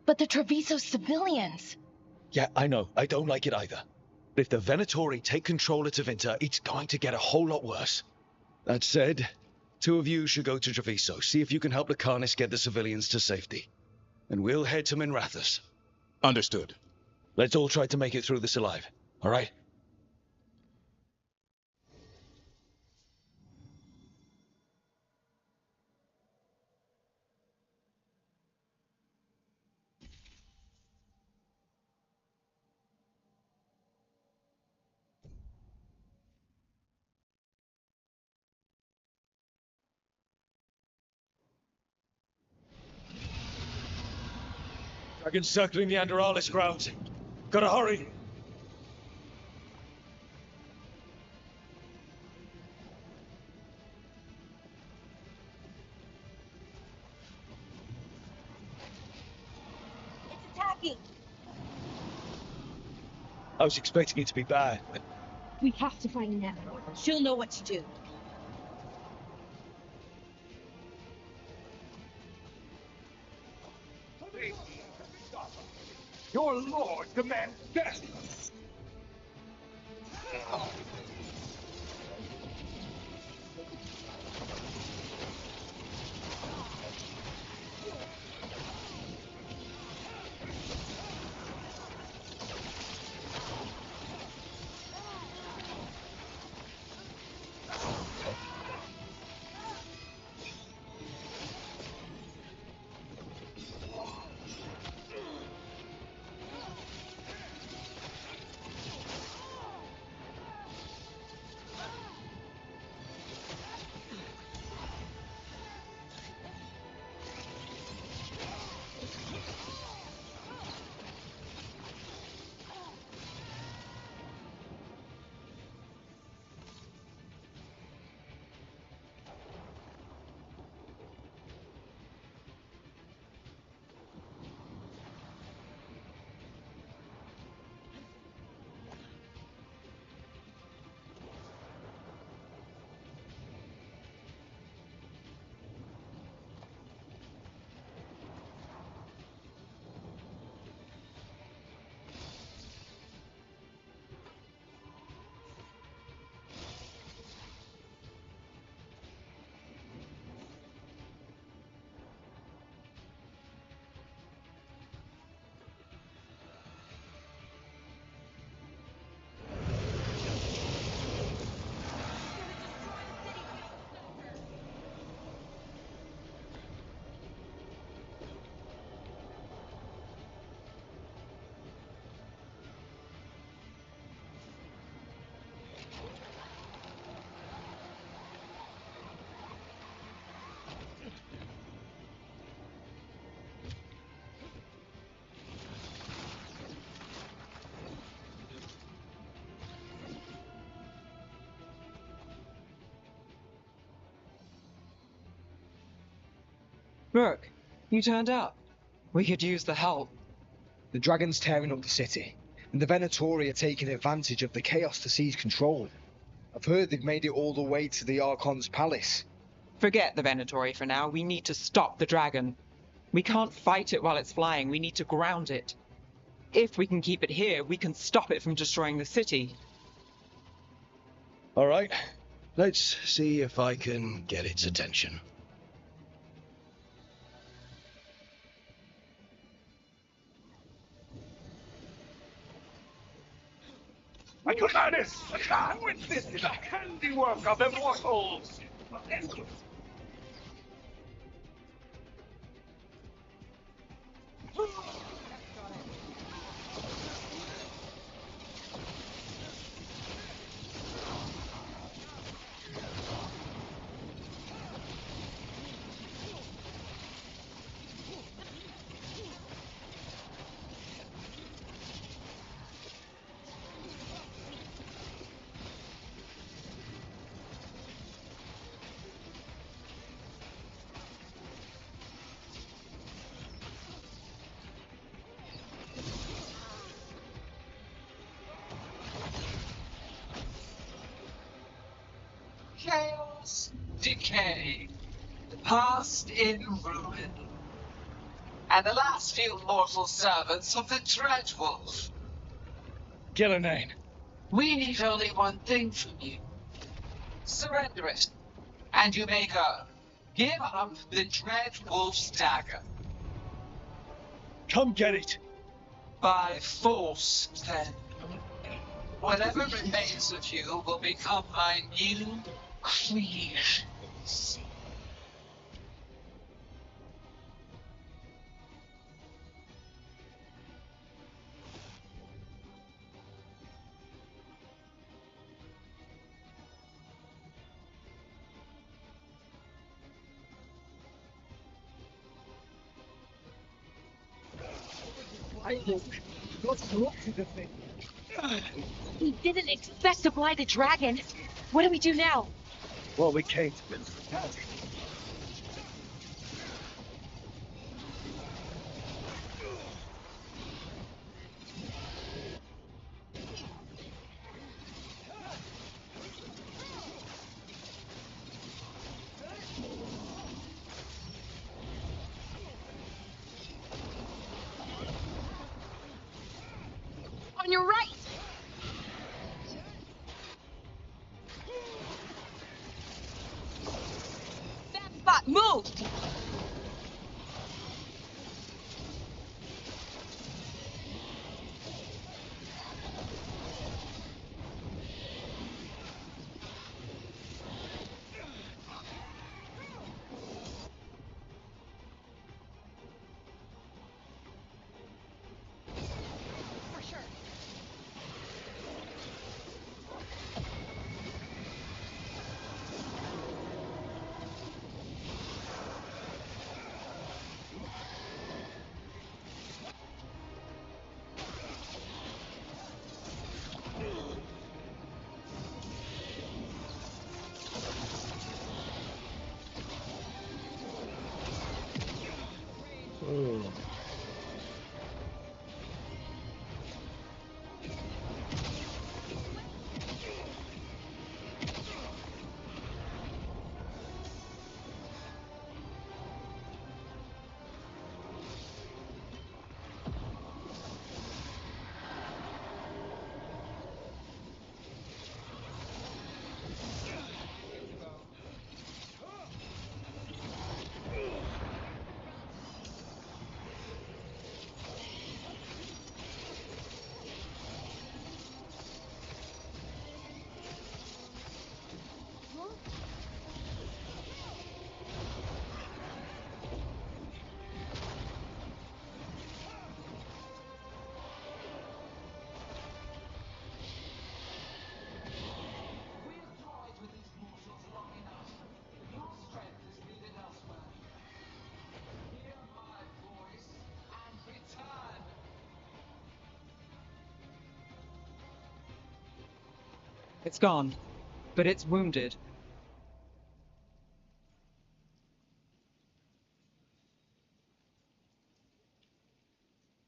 S11: But the Treviso civilians!
S3: Yeah, I know. I don't like it either. But if the Venatori take control of Tevinter, it's going to get a whole lot worse. That said, 2 of you should go to Treviso, see if you can help the Carnis get the civilians to safety. And we'll head to Minrathous.
S20: Understood.
S3: Let's all try to make it through this alive, all right? Dragon's circling the Anderalis grounds. Gotta hurry.
S11: It's attacking!
S3: I was expecting it to be bad, but...
S14: We have to find Nev. She'll know what to do.
S6: Your lord demands death!
S4: Rook, you turned up. We could use the help.
S7: The dragon's tearing up the city, and the Venatori are taking advantage of the chaos to seize control. I've heard they've made it all the way to the Archon's palace.
S4: Forget the Venatori for now. We need to stop the dragon. We can't fight it while it's flying. We need to ground it. If we can keep it here, we can stop it from destroying the city.
S3: All right. Let's see if I can get its attention.
S6: I command it! This is the handiwork of immortals!
S5: Gods decay, past in ruin, and the last few mortal servants of the Dreadwolf.
S18: Gillenane.
S5: We need only one thing from you. Surrender it, and you may go. Give up the Dreadwolf's dagger.
S18: Come get it.
S5: By force, then. Whatever remains of you will become my new creations.
S8: We didn't expect to blind a dragon. What do we do now?
S18: Well, we can't.
S8: On your right! Bad spot, move!
S4: It's gone, but it's wounded.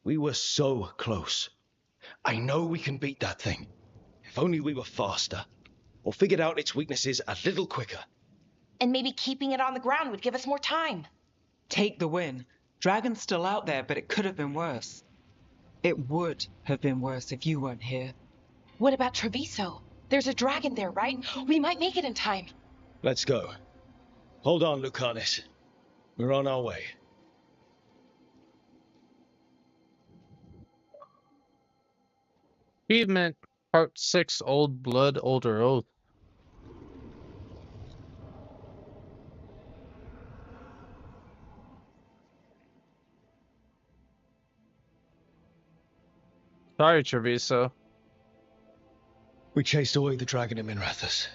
S3: We were so close. I know we can beat that thing. If only we were faster, or figured out its weaknesses a little quicker.
S11: And maybe keeping it on the ground would give us more time.
S4: Take the win. Dragon's still out there, but it could have been worse. It would have been worse if you weren't here.
S11: What about Treviso? There's a dragon there, right? We might make it in time.
S3: Let's go. Hold on, Lucanus. We're on our way.
S1: Achievement Part 6 Old Blood, Older Oath. Sorry, Treviso.
S3: We chased away the dragon in Minrathous.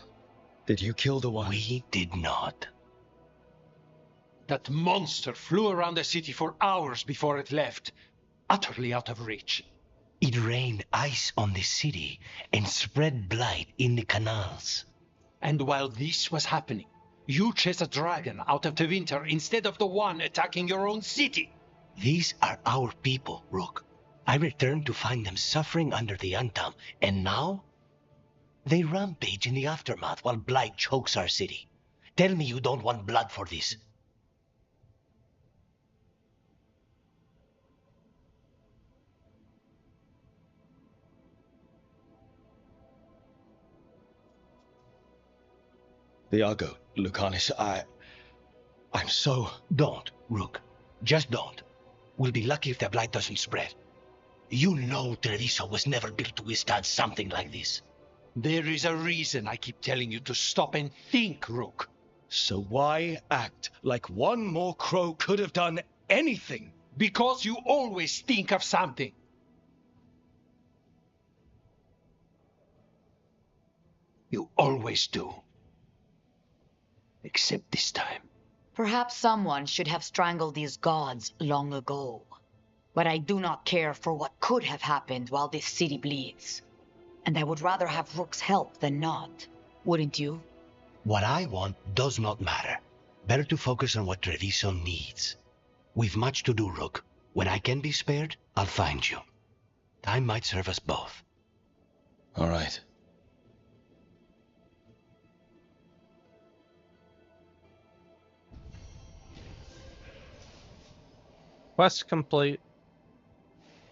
S3: Did you kill the one?
S2: We did not.
S18: That monster flew around the city for hours before it left, utterly out of reach.
S2: It rained ice on the city and spread blight in the canals.
S18: And while this was happening, you chased a dragon out of the winter instead of the one attacking your own city.
S2: These are our people, Rook. I returned to find them suffering under the Untom, and now they rampage in the aftermath while blight chokes our city. Tell me you don't want blood for this.
S3: Iago, Lucanis, I'm so...
S2: Don't, Rook. Just don't. We'll be lucky if the blight doesn't spread. You know Treviso was never built to withstand something like this.
S16: There is a reason I keep telling you to stop and think, Rook.
S3: So why act like one more crow could have done anything?
S16: Because you always think of something. You always do. Except this time.
S12: Perhaps someone should have strangled these gods long ago. But I do not care for what could have happened while this city bleeds. And I would rather have Rook's help than not. Wouldn't you?
S2: What I want does not matter. Better to focus on what Treviso needs. We've much to do, Rook. When I can be spared, I'll find you. Time might serve us both.
S3: All right.
S1: Quest complete.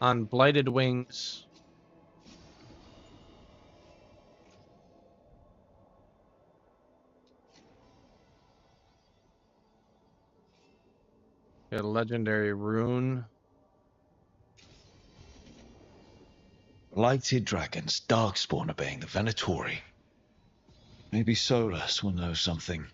S1: On Blighted Wings. Get a legendary rune.
S3: Blighted dragons, darkspawn obeying the Venatori. Maybe Solus will know something.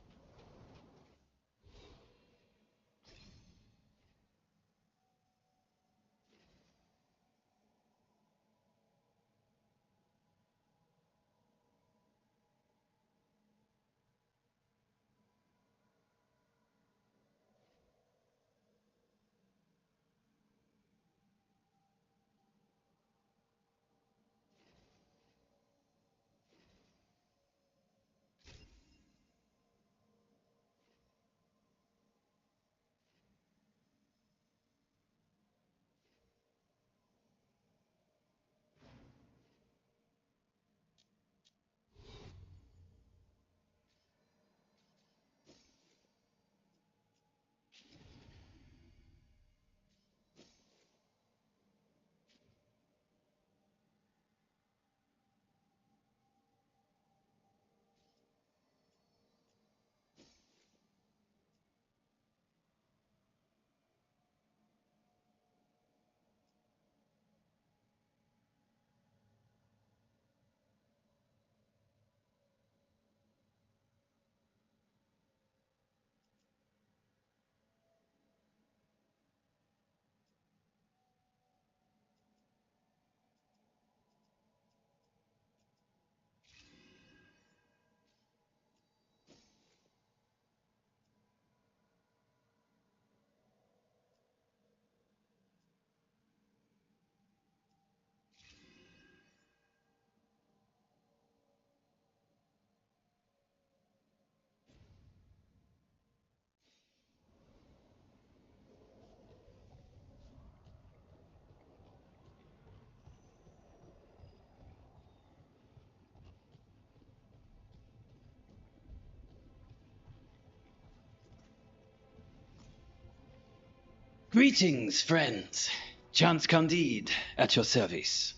S22: Greetings, friends. Chance Candide, at your service.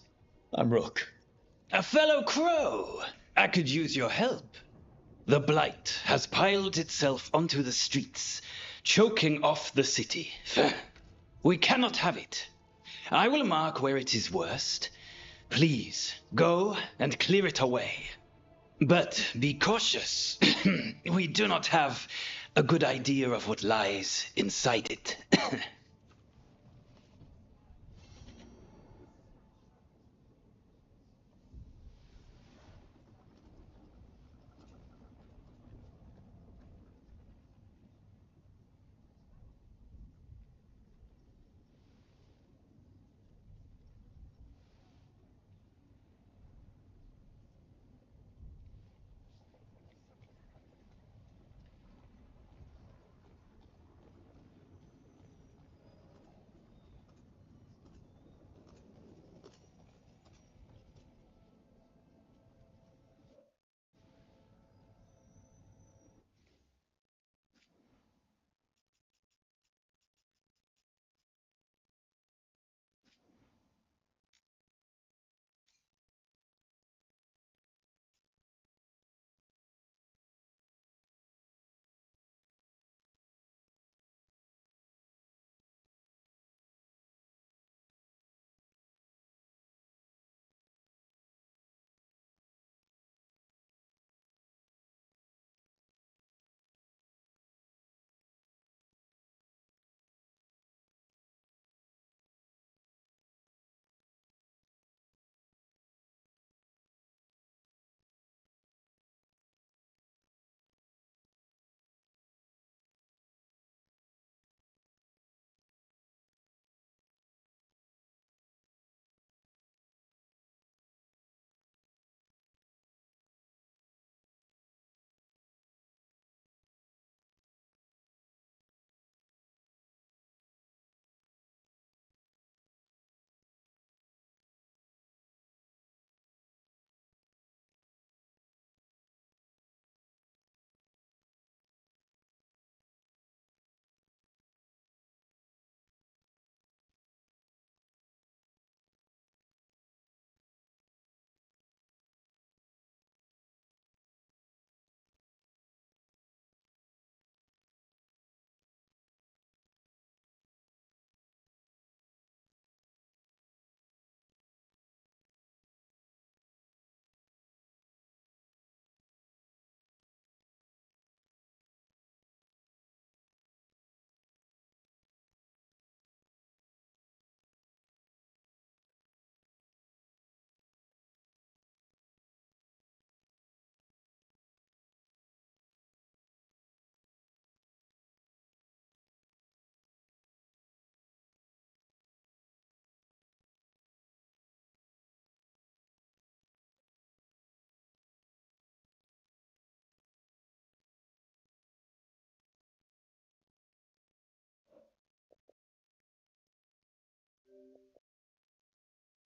S3: I'm Rook.
S22: A fellow crow! I could use your help. The blight has piled itself onto the streets, choking off the city. We cannot have it. I will mark where it is worst. Please, go and clear it away. But be cautious. We do not have a good idea of what lies inside it.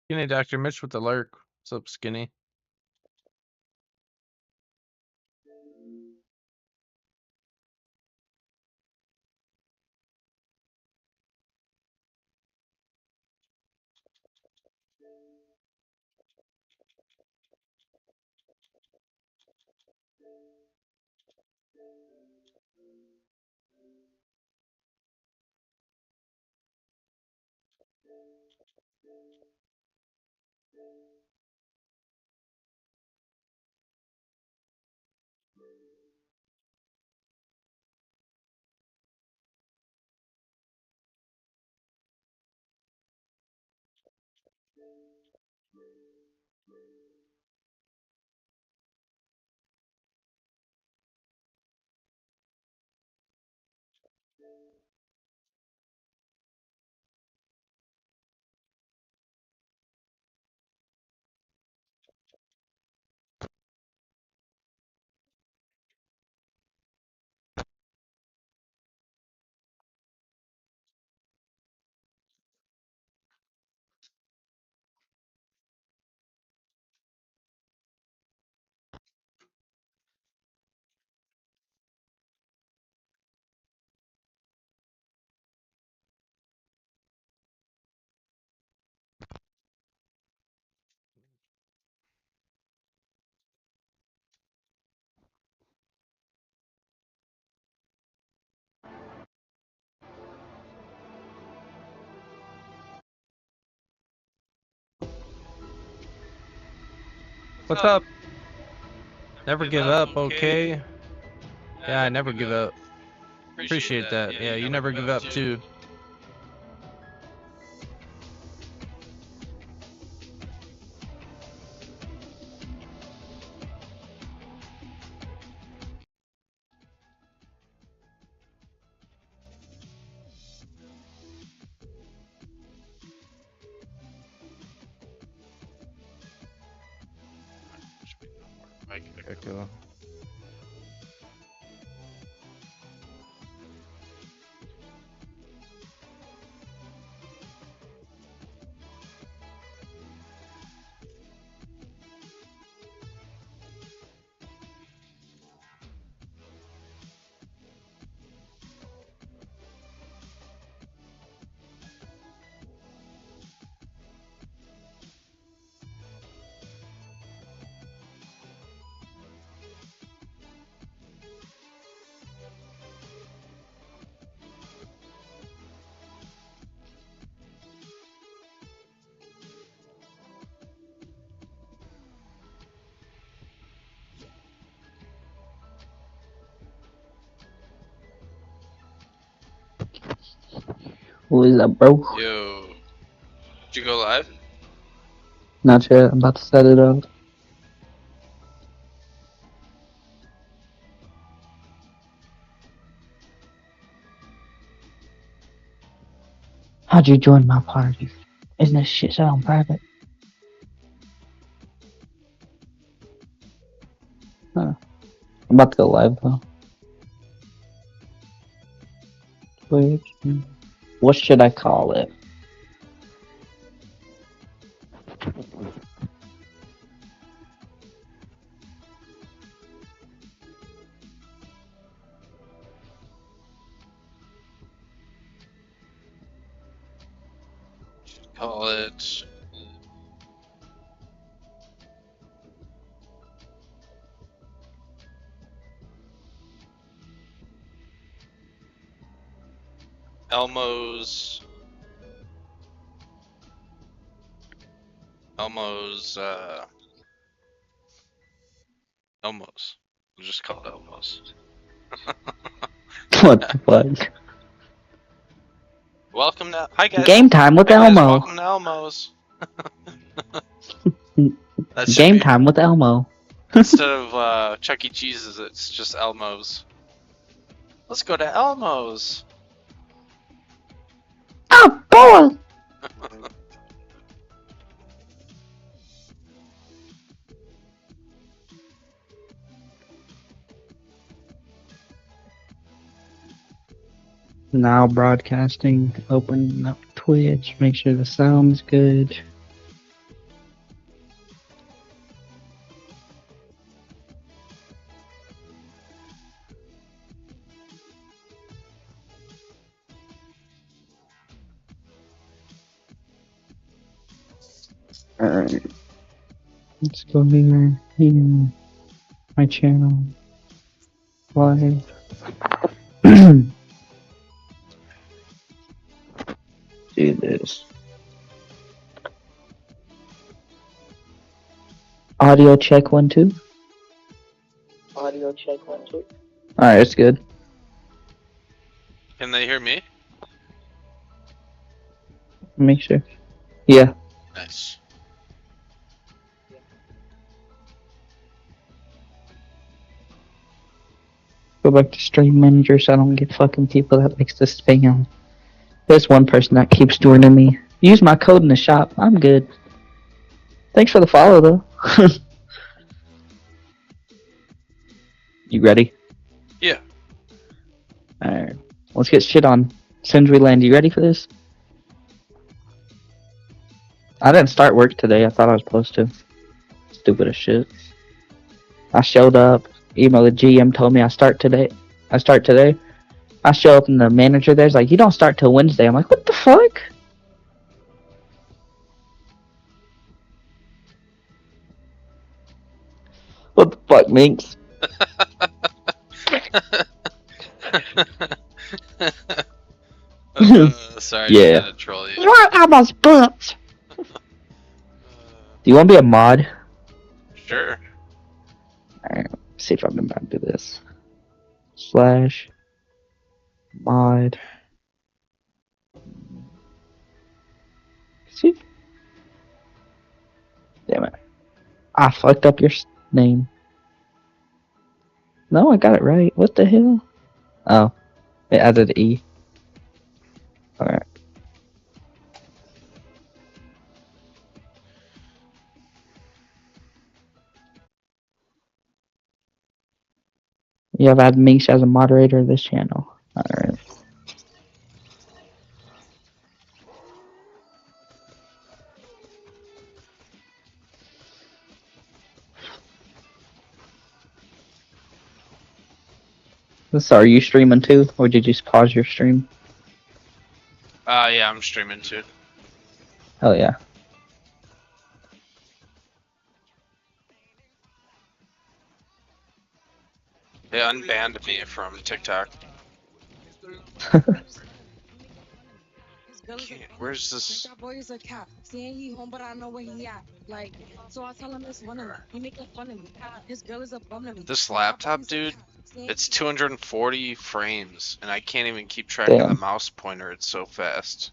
S1: Skinny Dr. Mitch with the lurk. What's up, Skinny? What's up? Never give up, okay? Yeah, I never give up. Appreciate that. Yeah, you never give up too. Okay, cool.
S9: What is up, bro?
S1: Yo, did you go live?
S9: Not yet. I'm about to set it up. How'd you join my party? Isn't this shit set on private? Huh. I'm about to go live though. Twitch. What should I call it?
S1: Call it. Elmo's. Elmo's. Elmo's. We'll just call it Elmo's.
S9: What the fuck?
S1: Welcome to. Hi guys.
S9: Game time with
S1: Hi guys,
S9: Elmo.
S1: welcome to Elmo's. That should
S9: Game
S1: be.
S9: time with Elmo.
S1: Instead of Chuck E. Cheese's, it's just Elmo's. Let's go to Elmo's.
S9: Oh boy! Now broadcasting. Open up Twitch. Make sure the sound's good. Alright. Let's go here. My channel. Live. Do this. Audio check 1 2.
S13: Audio check 1 2.
S9: Alright, it's good.
S1: Can they hear me?
S9: Make sure. Yeah.
S1: Nice.
S9: Go back to stream manager so I don't get fucking people that likes to spam. There's one person that keeps doing to me. Use my code in the shop. I'm good. Thanks for the follow though. You ready?
S1: Yeah.
S9: Alright. Let's get shit on. As soon as we land, you ready for this? I didn't start work today. I thought I was supposed to. Stupid as shit. I showed up. Email the GM told me I start today. I show up and the manager there's like, you don't start till Wednesday. I'm like, what the fuck? What the fuck, Minx?
S1: Sorry,
S9: Yeah.
S1: I had to troll you.
S9: I'm a bitch. Do you want to be a mod?
S1: Sure.
S9: Alright, see if I can do this. Slash mod. See? Damn it. I fucked up your name. No, I got it right. What the hell? Oh, it added E. Alright. You have added Minx as a moderator of this channel. Alright. So are you streaming too, or did you just pause your stream?
S1: Yeah, I'm streaming too.
S9: Hell yeah.
S1: They unbanned me from TikTok. Where's this?
S17: That boy is a cat. Saying he home, but I know where he at. Like, so I tell him it's one of them. He making fun of me. His girl is a bum to me.
S1: This laptop, dude, it's 240 frames, and I can't even keep track of the
S9: Damn.
S1: mouse pointer. It's so fast.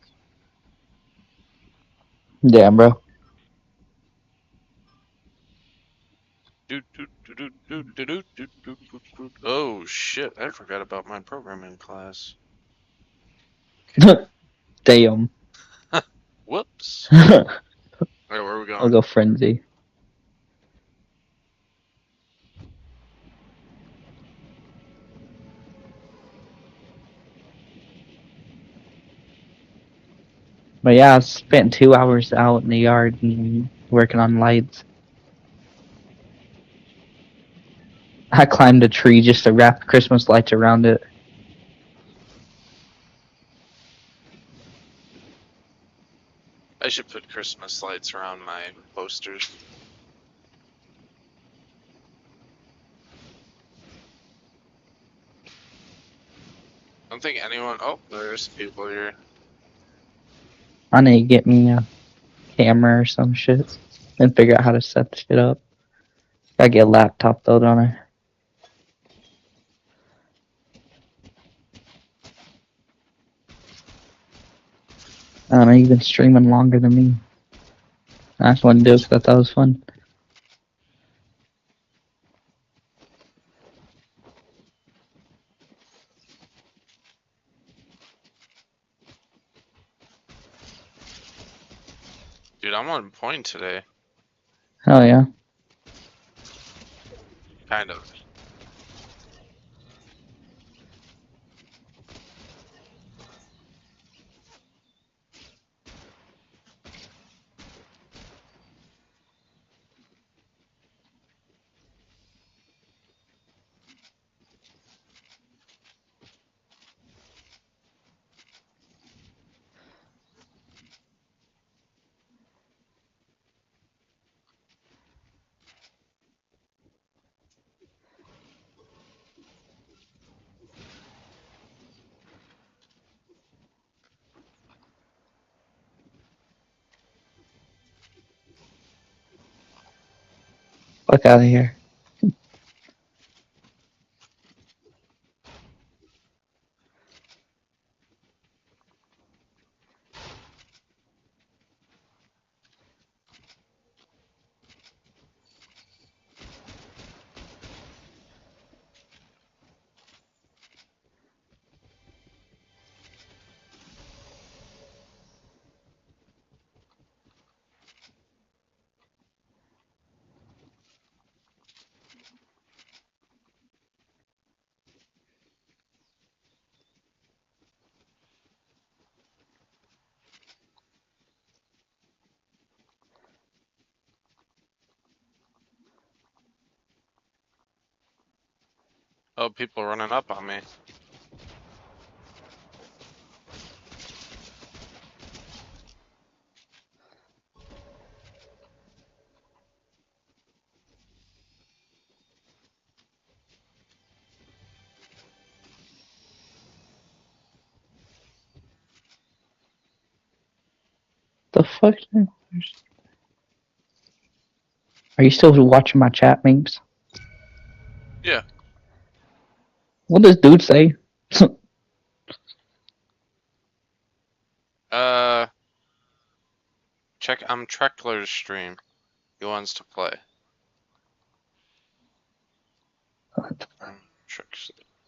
S9: Damn, bro.
S1: Oh shit! I forgot about my programming class.
S9: Damn.
S1: Whoops. Alright, where are we going?
S9: I'll go frenzy. But yeah, I spent 2 hours out in the yard and working on lights. I climbed a tree just to wrap Christmas lights around it.
S1: I should put Christmas lights around my posters. I don't think anyone. Oh, there's people here.
S9: I need to get me a camera or some shit and figure out how to set the shit up. Gotta get a laptop though, don't I? I don't know, you've been streaming longer than me. I just wanted to do it because I thought it was fun.
S1: Dude, I'm on point today.
S9: Hell yeah.
S1: Kind of.
S9: Fuck out of here.
S1: Oh, people running up on me.
S9: The fuck? Are you still watching my chat memes?
S1: Yeah.
S9: What does dude say?
S1: Check. I'm Treckler's stream. He wants to play.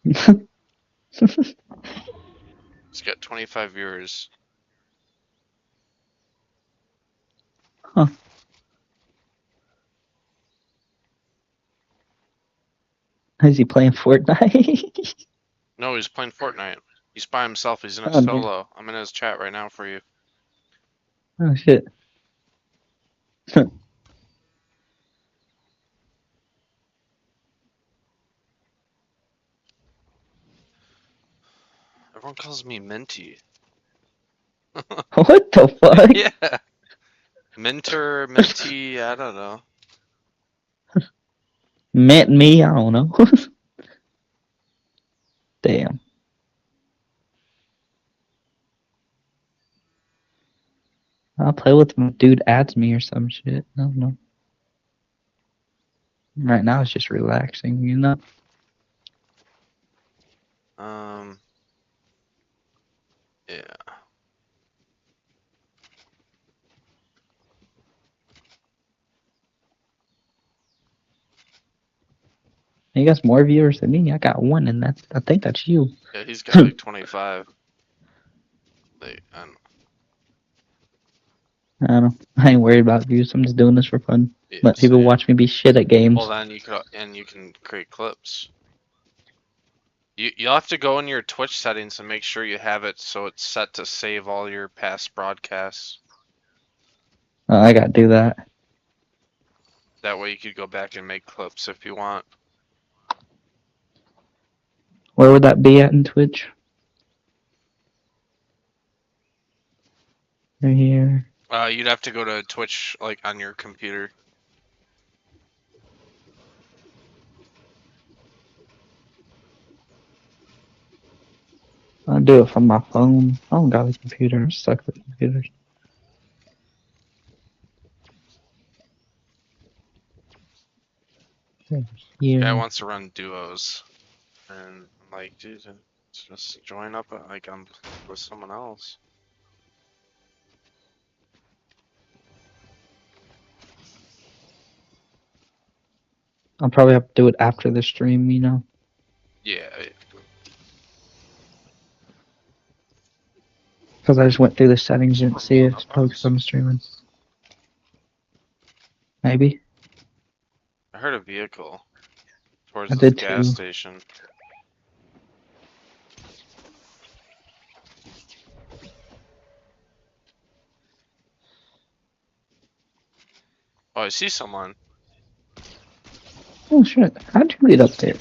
S1: He's got 25 viewers.
S9: Huh. Is he playing Fortnite?
S1: No, he's playing Fortnite. He's by himself. He's in a
S9: Oh, dude.
S1: solo. I'm in his chat right now for you.
S9: Oh shit.
S1: Everyone calls me Minty.
S9: What the fuck?
S1: Yeah. Minter, Minty, I don't know.
S9: Meant me? I don't know. Damn. I'll play with him if dude adds me or some shit. I don't know. Right now it's just relaxing, you know?
S1: Yeah.
S9: He got more viewers than me. I got one, and I think that's you.
S1: Yeah, he's got like 25. Like, I don't know.
S9: I don't know. I ain't worried about views. I'm just doing this for fun.
S1: Yeah,
S9: Let people
S1: same.
S9: watch me be shit at games.
S1: Well, then you can create clips. You'll have to go in your Twitch settings and make sure you have it so it's set to save all your past broadcasts.
S9: I gotta do that.
S1: That way you could go back and make clips if you want.
S9: Where would that be at in Twitch? Right here.
S1: You'd have to go to Twitch like on your computer.
S9: I'll do it from my phone. I don't got a computer. I suck at computers.
S1: This guy
S9: Here.
S1: wants to run duos, and I'm like, dude, just join up. Like I'm with someone else.
S9: I'll probably have to do it after the stream, you know?
S1: Yeah.
S9: Because I just went through the settings and see if it's posted on streaming. Maybe.
S1: I heard a vehicle towards
S9: I
S1: this
S9: did
S1: gas
S9: too.
S1: station. Oh, I see someone.
S9: Oh shit. How'd you get up there?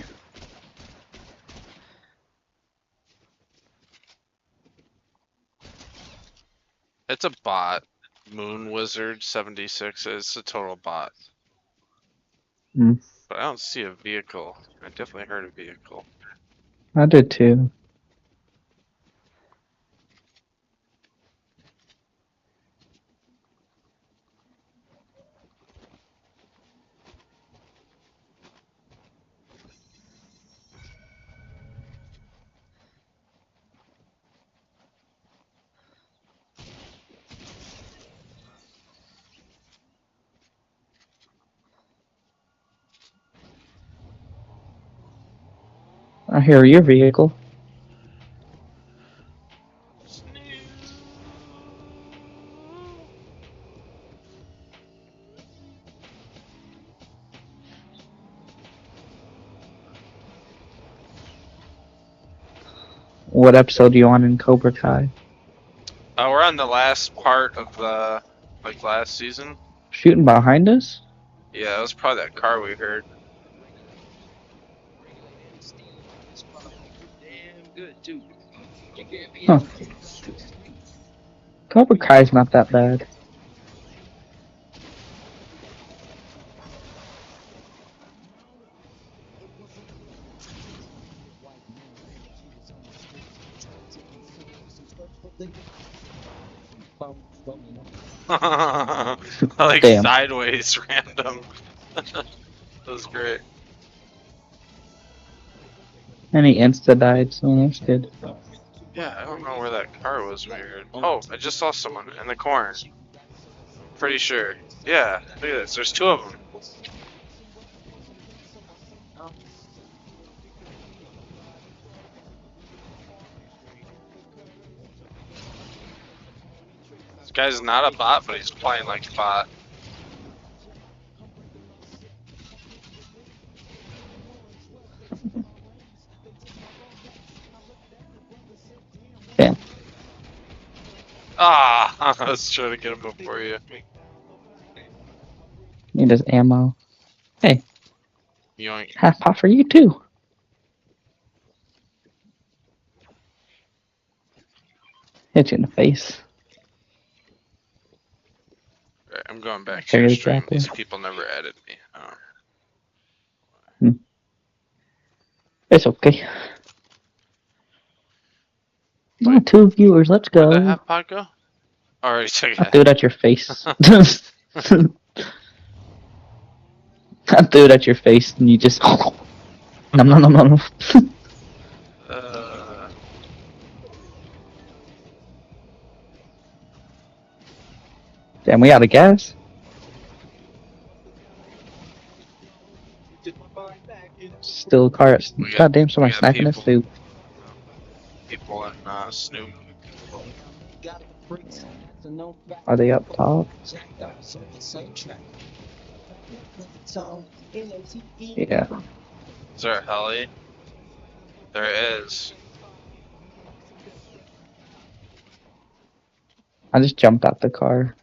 S1: It's a bot. Moon Wizard 76. It's a total bot.
S9: Hmm.
S1: But I don't see a vehicle. I definitely heard a vehicle.
S9: I did too. I hear your vehicle. What episode are you on in Cobra Kai?
S1: We're on the last part of the last season.
S9: Shooting behind us?
S1: Yeah, that was probably that car we heard.
S9: Huh. Cobra Kai's not that bad.
S1: Like
S9: Damn.
S1: sideways random. That was great.
S9: And he insta died, so that's good.
S1: Yeah, I don't know where that car was weird. Oh, I just saw someone in the corner. Pretty sure. Yeah, look at this. There's two of them. This guy's not a bot, but he's playing like a bot.
S9: Damn.
S1: Ah, I was trying to get him before you.
S9: Need his ammo. Hey,
S1: Yoink.
S9: half pot for you too. Hit you in the face.
S1: Right, I'm going back to
S9: Carry
S1: your
S9: the
S1: stream.
S9: grappler.
S1: These people never added me. Oh.
S9: It's okay. Oh, 2 viewers, let's
S1: Where'd that
S9: go.
S1: half pot go? Alright, took
S9: I
S1: it.
S9: threw it at your face. I threw it at your face and you just nom nom nom nom. Damn, we out of gas? Still a car at goddamn somebody sniping us too.
S1: People in Snoop.
S9: Are they up top? Yeah.
S1: Is there a heli? There is.
S9: I just jumped out the car.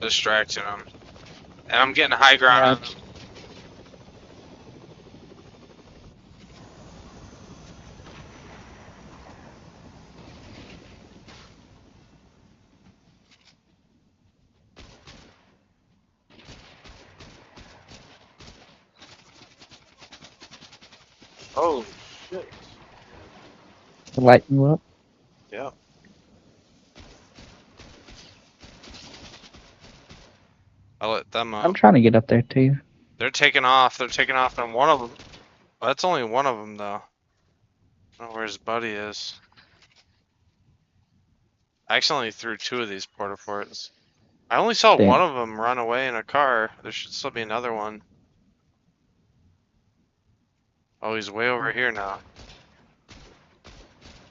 S1: Distracting them. And I'm getting high ground on them. Oh, shit.
S9: Lighten you up.
S1: Yeah. I'll let them up.
S9: I'm trying to get up there too.
S1: They're taking off. They're taking off on one of them. Well, that's only one of them, though. I don't know where his buddy is. I accidentally threw two of these porta forts. I only saw
S9: Damn.
S1: one of them run away in a car. There should still be another one. Oh, he's way over here now.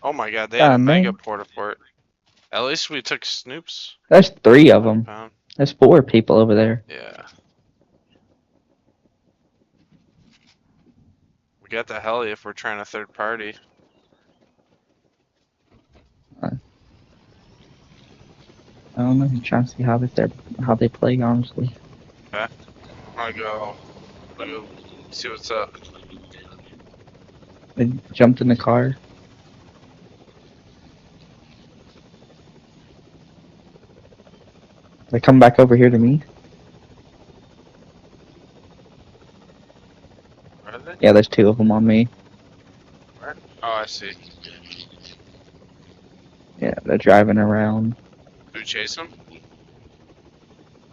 S1: Oh my god, they had a mega porta fort. At least we took Snoop's.
S9: There's 3 of them.
S1: Compound.
S9: There's 4 people over there.
S1: Yeah. We got the heli if we're trying a third party.
S9: I don't know. I'm trying to see how they play, honestly.
S1: Okay. I'm gonna go see what's up.
S9: They jumped in the car. They come back over here to me.
S1: Are they?
S9: Yeah, there's 2 of them on me.
S1: Where? Oh, I see.
S9: Yeah, they're driving around.
S1: Do we chase them?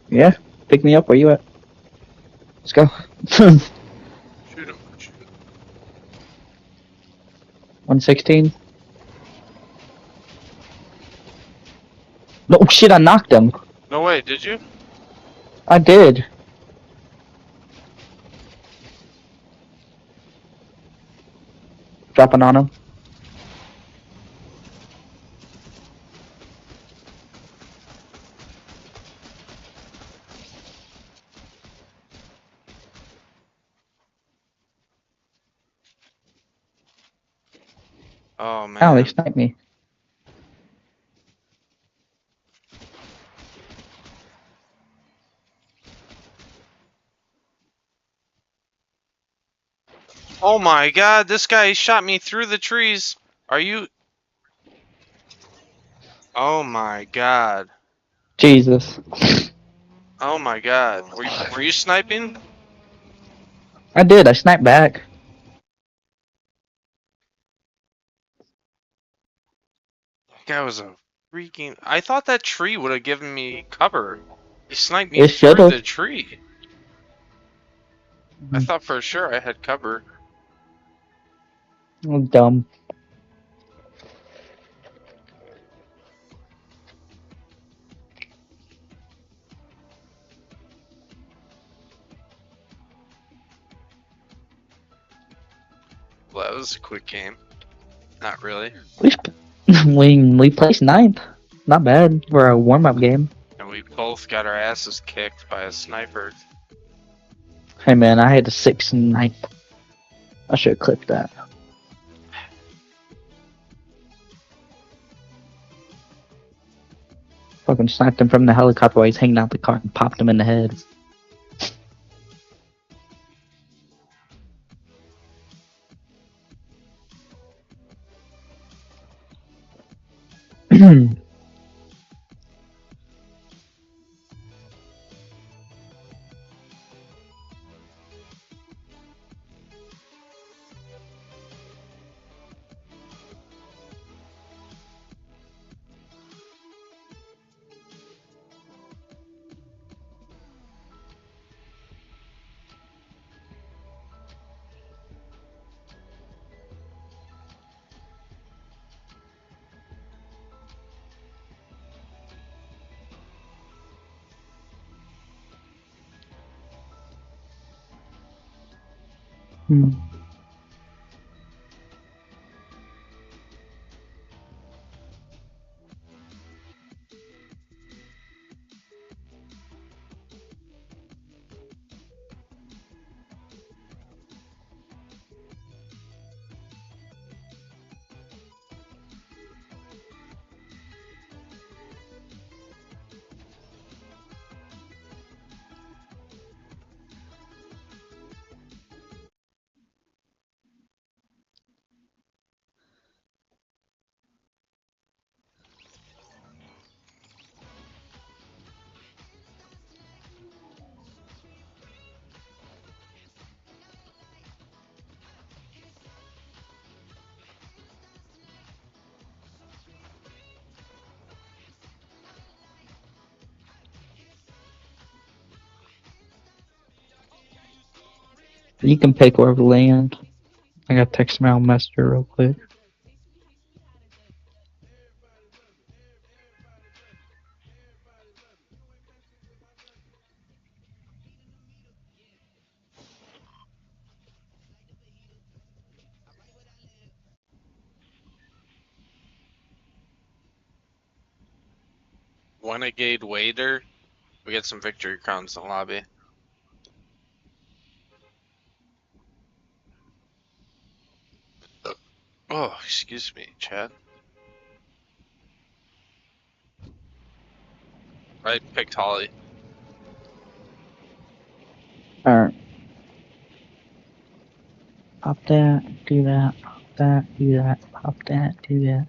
S9: Yeah, pick me up. Where you at? Let's go.
S1: Shoot them.
S9: 116. No shit! I knocked him.
S1: No way, did you?
S9: I did. Dropping on him.
S1: Oh man.
S9: Oh, they sniped me.
S1: Oh my god, this guy shot me through the trees. Are you? Oh my god.
S9: Jesus.
S1: Oh my god. Were you sniping?
S9: I did. I sniped back.
S1: That guy was a freaking. I thought that tree would have given me cover. He sniped me
S9: It should
S1: through
S9: have.
S1: the tree. I thought for sure I had cover.
S9: I'm dumb.
S1: Well, that was a quick game. Not really.
S9: We placed 9th. Not bad for a warm-up game.
S1: And we both got our asses kicked by a sniper.
S9: Hey man, I had a 6th and 9th. I should have clipped that. Fucking sniped him from the helicopter while he's hanging out the car and popped him in the head. You can pick wherever land. I gotta text my own messenger real quick.
S1: Renegade Wader. We get some victory crowns in the lobby. Oh, excuse me, Chad. I picked Holly.
S9: Alright. Pop that, do that, pop that, do that, pop that, do that.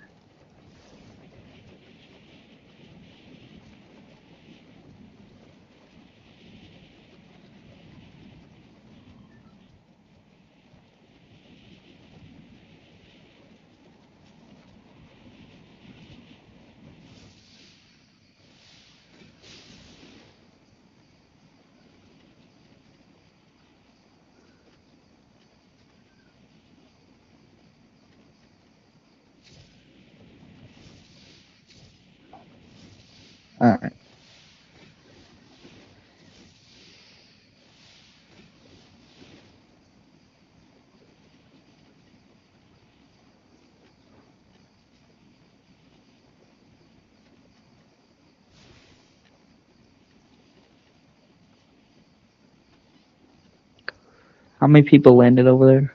S9: How many people landed over there?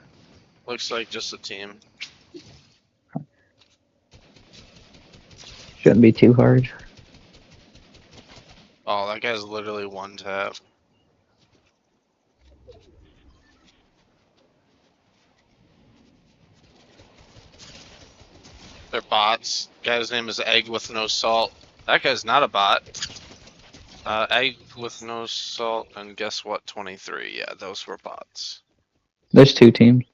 S1: Looks like just a team.
S9: Shouldn't be too hard.
S1: Oh, that guy's literally one tap. They're bots. Guy's name is Egg with no salt. That guy's not a bot. Egg with no salt, and guess what? 23. Yeah, those were bots.
S9: There's 2 teams.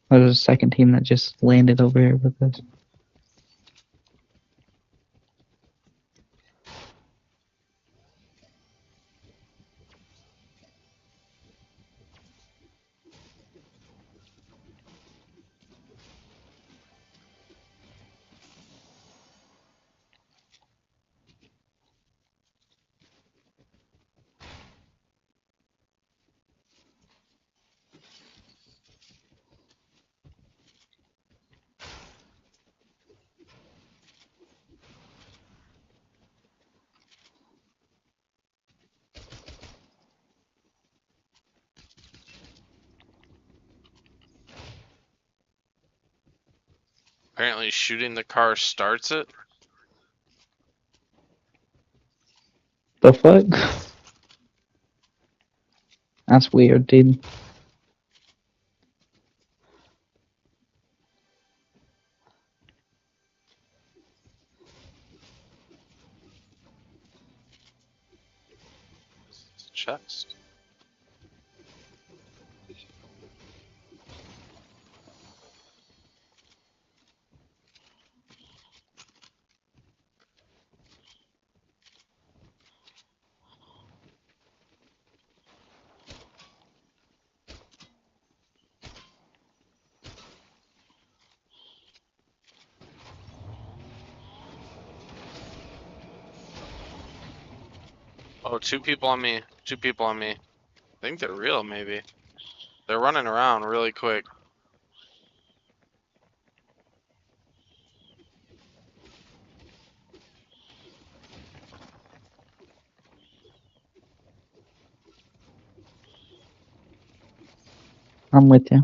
S9: There's a second team that just landed over here with us.
S1: Apparently shooting the car starts it.
S9: The fuck? That's weird, dude.
S1: It's a chest. Oh, 2 people on me. 2 people on me. I think they're real, maybe. They're running around really quick.
S9: I'm with you.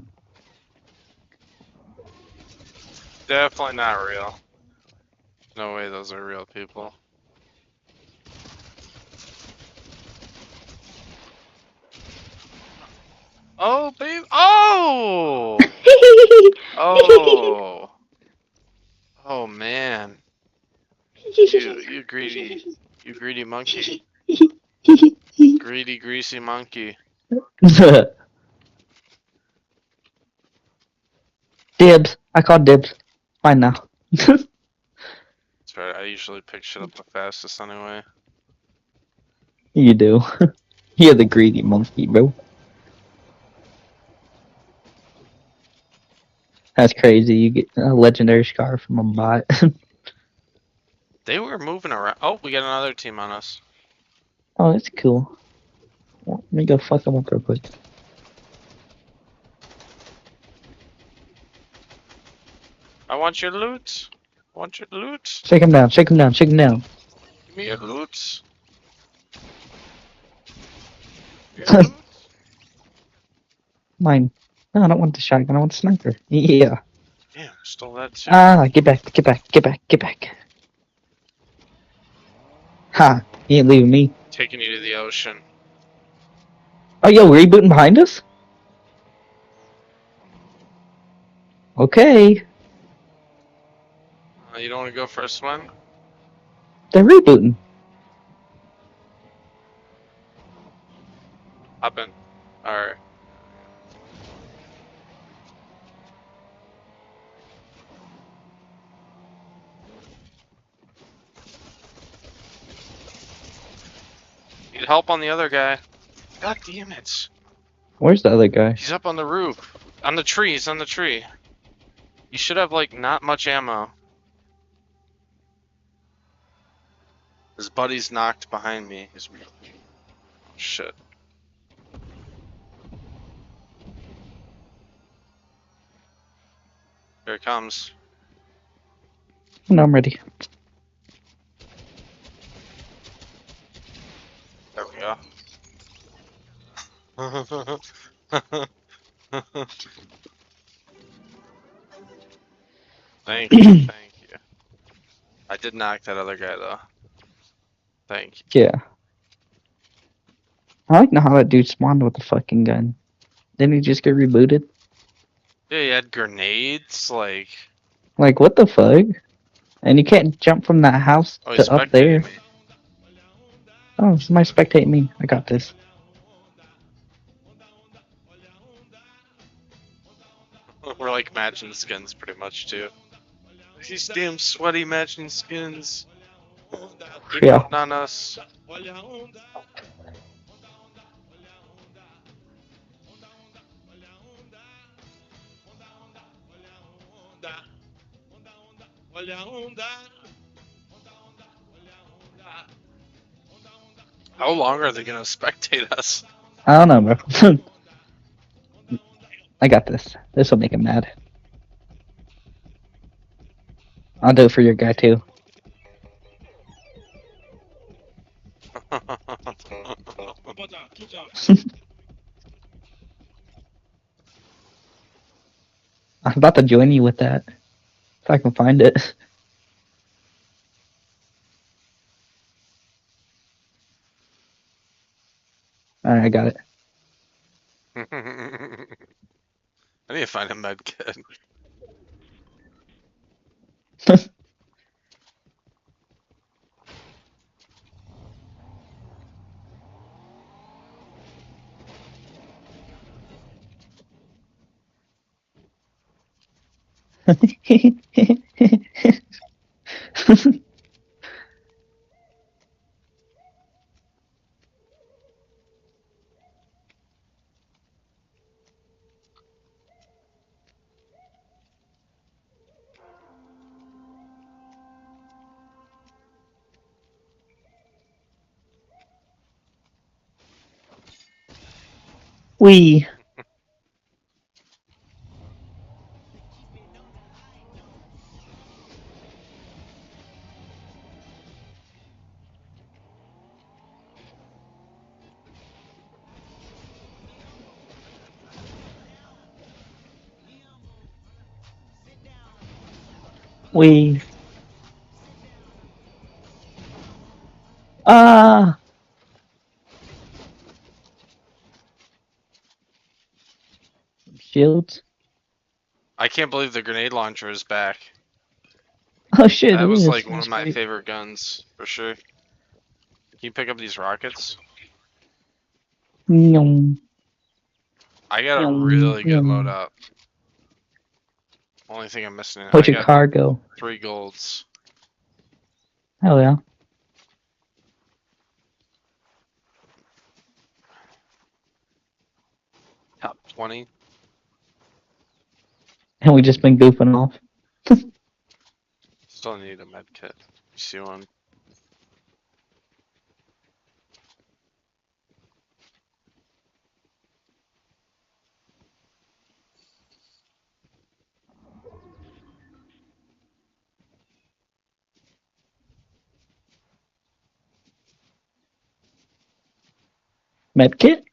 S1: Definitely not real. No way those are real people. Oh, babe. Oh! Oh! Oh, man. You greedy monkey. Greedy, greasy monkey.
S9: Dibs. I called dibs. Fine now.
S1: That's right, I usually pick shit up the fastest anyway.
S9: You do. You're the greedy monkey, bro. That's crazy. You get a legendary scar from a bot.
S1: They were moving around. Oh, we got another team on us.
S9: Oh, that's cool. Let me go fuck them up real quick.
S1: I want your loot. I want your loot.
S9: Shake him down, shake him down, shake him down.
S1: Give me your loot. Your loot.
S9: Mine. No, I don't want the shotgun, I want the sniper. Yeah.
S1: Damn, stole that too.
S9: Ah, get back, get back, get back, get back. Ha, he ain't leaving me.
S1: Taking you to the ocean.
S9: Oh, yo, rebooting behind us? Okay.
S1: You don't want to go for a swim?
S9: They're rebooting.
S1: Hop in. Alright. Need help on the other guy. God damn it.
S9: Where's the other guy?
S1: He's up on the roof. On the tree, he's on the tree. You should have, like, not much ammo. His buddy's knocked behind me. He's... Oh, shit. Here it comes.
S9: No, I'm ready.
S1: There we go. Thank you, thank you. I did knock that other guy though. Thank you.
S9: Yeah. I like know how that dude spawned with the fucking gun. Didn't he just get rebooted?
S1: Yeah, he had grenades, like...
S9: Like, what the fuck? And you can't jump from that house
S1: Oh, he's
S9: to up there.
S1: spectating me.
S9: Oh, somebody spectate me. I got this.
S1: We're like matching skins pretty much too. These damn sweaty matching skins.
S9: Yeah.
S1: On us. How long are they gonna spectate us?
S9: I don't know, bro. I got this. This will make him mad. I'll do it for your guy too. I'm about to join you with that. If I can find it. Alright, I got it.
S1: I need to find a med kit.
S9: We. We. Ah. Shields.
S1: I can't believe the grenade launcher is back.
S9: Oh shit,
S1: That
S9: it
S1: was
S9: is.
S1: like one
S9: That's
S1: of my
S9: great.
S1: favorite guns, for sure. Can you pick up these rockets?
S9: Yum.
S1: I got a
S9: Yum,
S1: really good
S9: yum.
S1: loadout. Only thing I'm missing,
S9: What's
S1: I
S9: your
S1: got
S9: cargo?
S1: 3 golds.
S9: Hell yeah.
S1: Top 20.
S9: And we just been goofing off.
S1: Still need a med kit. You see one?
S9: Medkit?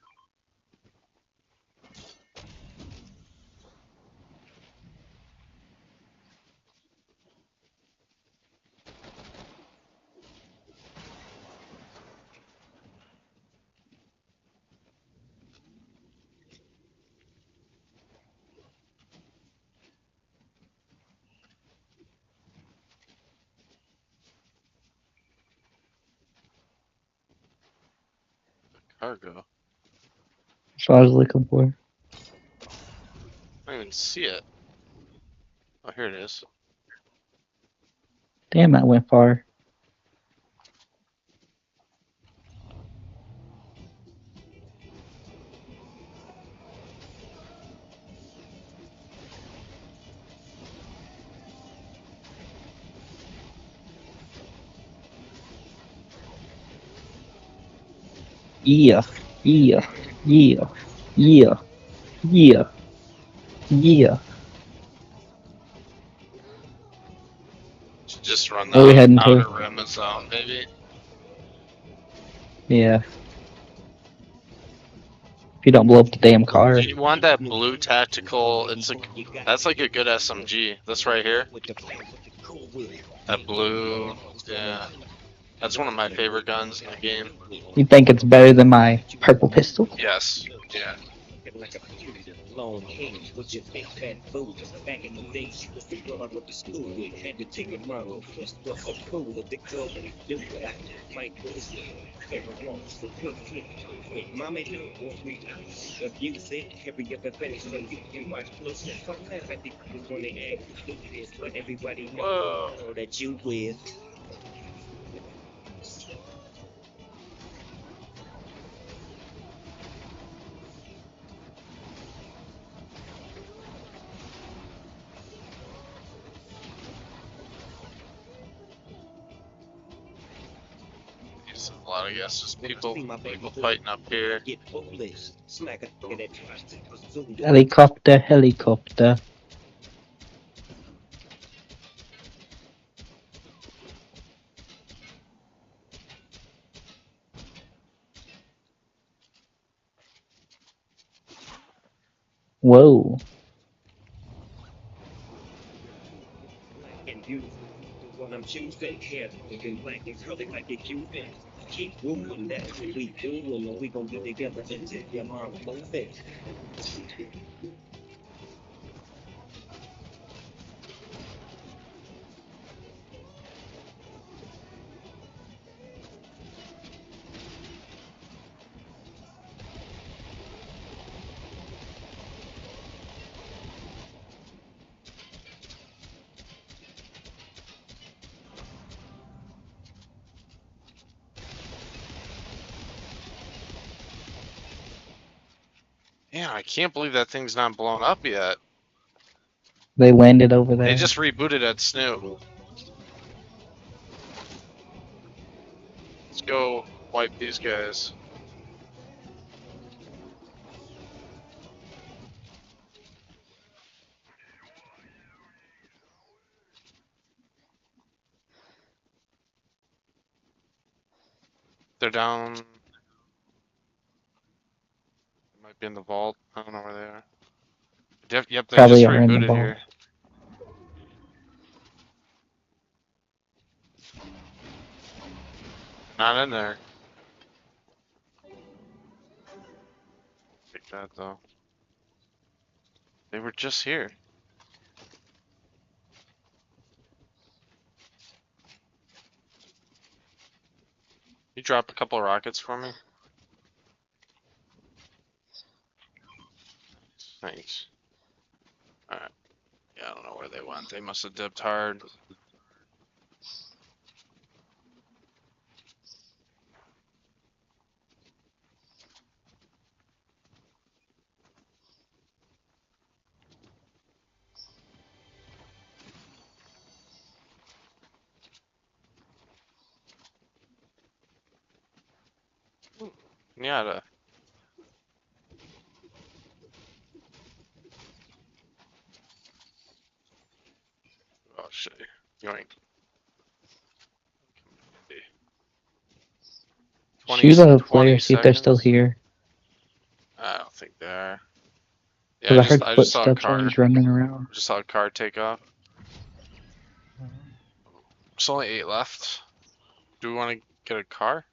S1: Cargo.
S9: That's what I was looking for.
S1: I don't even see it. Oh, here it is.
S9: Damn, that went far. Yeah, yeah, yeah, yeah, yeah, yeah.
S1: Should just run
S9: Where we
S1: the
S9: heading to?
S1: outer rim zone, maybe.
S9: Yeah. If you don't blow up the damn car.
S1: Do you want that blue tactical? That's like a good SMG. This right here. That blue, yeah. That's one of my favorite guns in the game.
S9: You think it's better than my purple pistol?
S1: Yes. Yeah.
S10: Long hair with your big fat booties. Back in the day, she was the girl I went to school with. Had to take a model. First was so cool with the girl that he do that. Mike was wants the good kid. Mommy don't want me to abuse it. Every other thing so you can watch close. Sometimes I think people want to act stupid, but everybody knows that you with.
S1: There's a lot of guesses. People fighting up here.
S9: Helicopter, helicopter. Whoa.
S10: And beautiful. When I'm choosing hair, looking black and curly like a Cuban. Keep moving, that's what we do, and we gon' get together until your mom move it.
S1: Yeah, I can't believe that thing's not blown up yet.
S9: They landed over there.
S1: They just rebooted at Snoop. Let's go wipe these guys. They're down. They might be in the vault. I don't know where they are. Yep, they
S9: Probably
S1: just
S9: are in the
S1: rebooted
S9: vault.
S1: here. Not in there. Take that though. They were just here. You drop a couple of rockets for me? Thanks. Alright. Yeah, I don't know where they went. They must have dipped hard. Yeah. Oh shit. Yoink.
S9: Shoot a
S1: 20
S9: player, see if they're still
S1: seconds?
S9: here.
S1: I don't think they are. Yeah,
S9: Because I heard
S1: I just saw a
S9: footsteps while
S1: car.
S9: he's running around.
S1: Just saw a car take off. There's only 8 left. Do we want to get a car?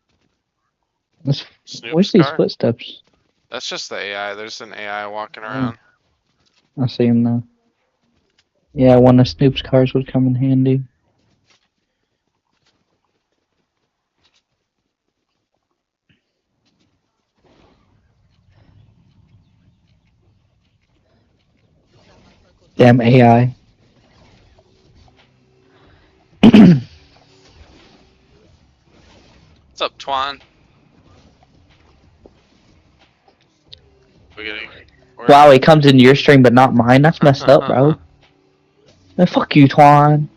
S9: Where's
S1: Snoop's
S9: these
S1: car?
S9: footsteps?
S1: That's just the AI. There's an AI walking
S9: Oh.
S1: around.
S9: I see him now. Yeah, one of Snoop's cars would come in handy. Damn AI.
S1: What's up, Twan?
S9: Wow, he comes in your stream but not mine? That's messed up, bro. Man, fuck you, Twan.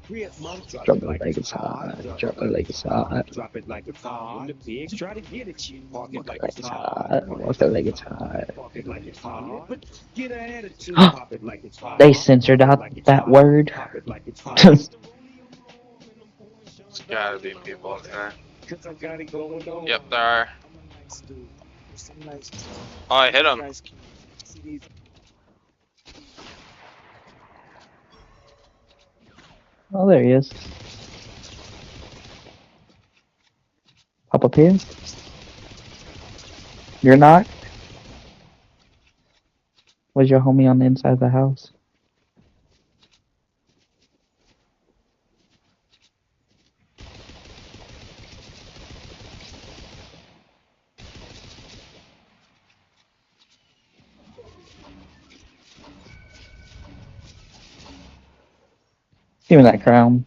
S9: Drop it like it's hot. Drop it like it's hot.
S10: Drop it like it's hot. When the pigs try to get at you, park it like it's
S9: hot. Walk it like it's hot.
S10: Park it like it's hot. But get an attitude, pop it like it's hot.
S9: They censored out that word.
S10: Pop it like it's hot.
S1: There's gotta be people out there. Yep, there are. Oh, I hit him.
S9: Oh, there he is. Up here? You're not? Was your homie on the inside of the house? Give me that crown.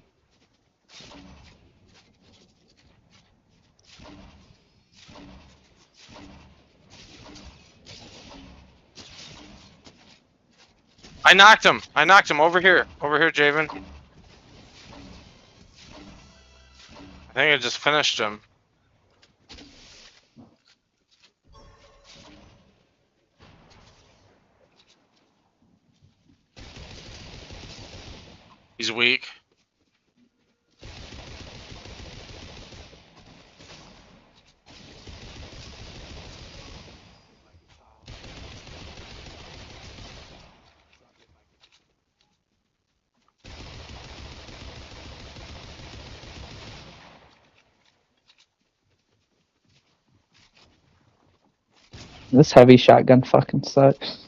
S1: I knocked him. I knocked him over here. Over here, Javen. I think I just finished him. He's weak.
S9: This heavy shotgun fucking sucks.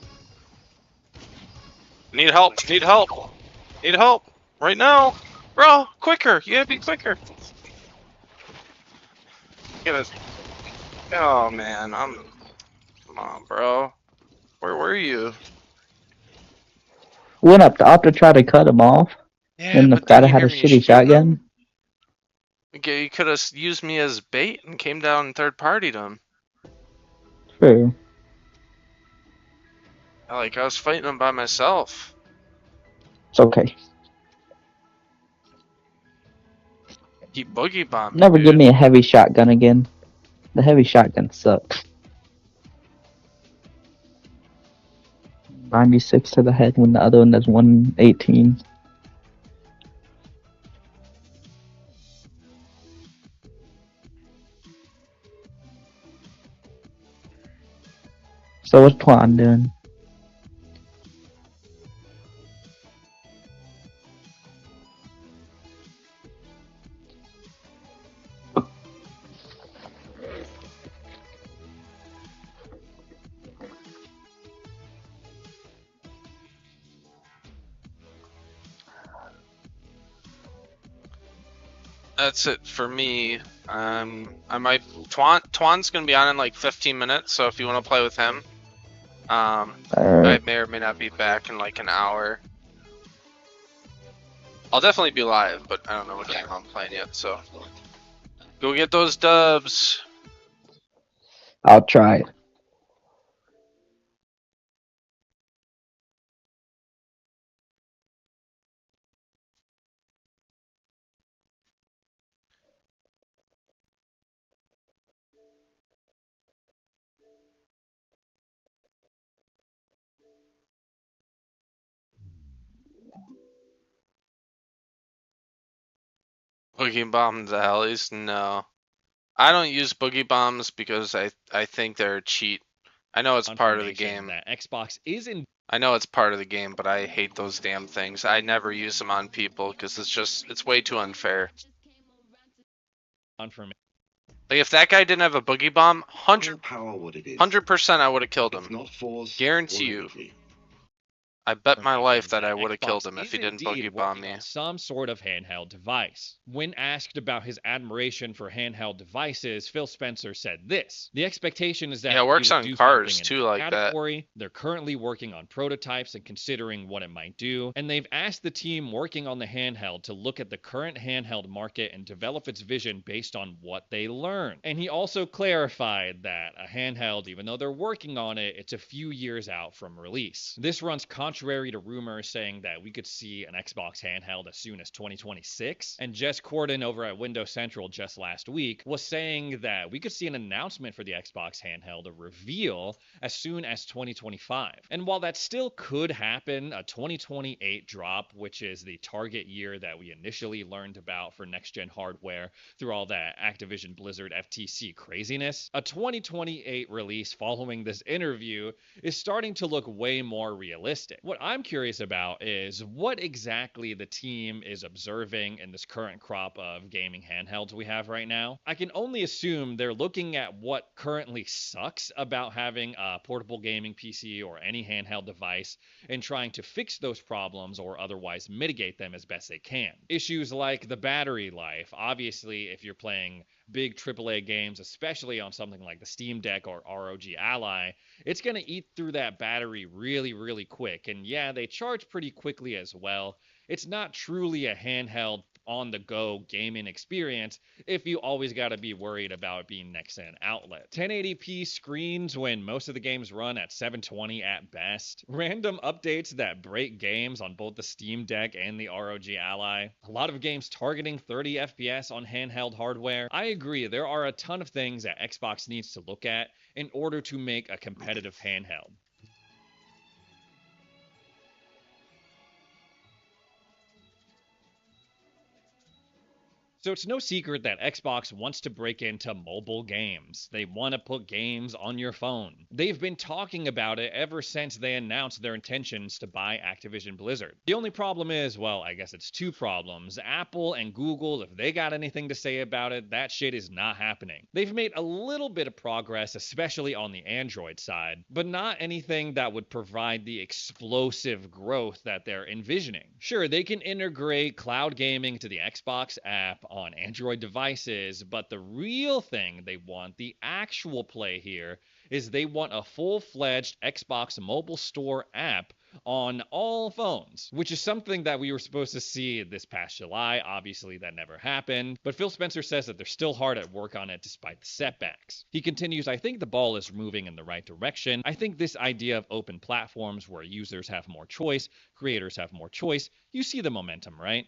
S1: Need help. Need help. Need help. Right now. Bro, quicker. You gotta be quicker. Get us. Oh, man. Come on, bro. Where were you?
S9: Went up to try to cut him off.
S1: Yeah,
S9: Then the
S1: but
S9: guy
S1: then you
S9: had
S1: hear
S9: a
S1: me
S9: shitty
S1: shooting him.
S9: shotgun.
S1: Okay, you could have used me as bait and came down and third-partied him.
S9: True.
S1: Like, I was fighting him by myself.
S9: It's okay.
S1: He boogie bombed me,
S9: Never give
S1: dude.
S9: me a heavy shotgun again. The heavy shotgun sucks. 96 to the head when the other one does 118. So what's Twan doing?
S1: That's it for me. I might Twan's gonna be on in like 15 minutes, so if you want to play with him, I
S9: Alright.
S1: may or may not be back in like an hour. I'll definitely be live, but I don't know what game I'm playing yet. So go get those dubs.
S9: I'll try.
S1: Boogie bomb the hellies? No, I don't use boogie bombs because I think they're a cheat. I know it's part of the game.
S19: That Xbox is in.
S1: I know it's part of the game, but I hate those damn things. I never use them on people because it's way too unfair.
S19: For me.
S1: Like if that guy didn't have a boogie bomb, 100% I would have killed him. Guarantee you. I bet my life that I would have killed him if he didn't boogie bomb me.
S19: Some sort of handheld device. When asked about his admiration for handheld devices, Phil Spencer said this: "The expectation is that
S1: yeah, it works on cars too, like
S19: category. They're currently working on prototypes and considering what it might do, and they've asked the team working on the handheld to look at the current handheld market and develop its vision based on what they learn." And he also clarified that a handheld, even though they're working on it, it's a few years out from release. This runs contrary contrary to rumors saying that we could see an Xbox handheld as soon as 2026. And Jess Corden over at Windows Central just last week was saying that we could see an announcement for the Xbox handheld, a reveal, as soon as 2025. And while that still could happen, a 2028 drop, which is the target year that we initially learned about for next-gen hardware through all that Activision Blizzard FTC craziness, a 2028 release following this interview is starting to look way more realistic. What I'm curious about is what exactly the team is observing in this current crop of gaming handhelds we have right now. I can only assume they're looking at what currently sucks about having a portable gaming PC or any handheld device and trying to fix those problems or otherwise mitigate them as best they can. Issues like the battery life. Obviously, if you're playing big AAA games, especially on something like the Steam Deck or ROG Ally, it's going to eat through that battery really, really quick. And yeah, they charge pretty quickly as well. It's not truly a handheld on-the-go gaming experience if you always got to be worried about it being next to an outlet. 1080p screens when most of the games run at 720 at best. Random updates that break games on both the Steam Deck and the ROG Ally. A lot of games targeting 30 FPS on handheld hardware. I agree, there are a ton of things that Xbox needs to look at in order to make a competitive handheld. So it's no secret that Xbox wants to break into mobile games. They want to put games on your phone. They've been talking about it ever since they announced their intentions to buy Activision Blizzard. The only problem is, well, I guess it's two problems. Apple and Google, if they got anything to say about it, that shit is not happening. They've made a little bit of progress, especially on the Android side, but not anything that would provide the explosive growth that they're envisioning. Sure, they can integrate cloud gaming to the Xbox app on Android devices, but the real thing they want, the actual play here, is they want a full-fledged Xbox mobile store app on all phones, which is something that we were supposed to see this past July. Obviously, that never happened, but Phil Spencer says that they're still hard at work on it despite the setbacks. He continues, I think the ball is moving in the right direction. I think this idea of open platforms where users have more choice, creators have more choice, you see the momentum, right?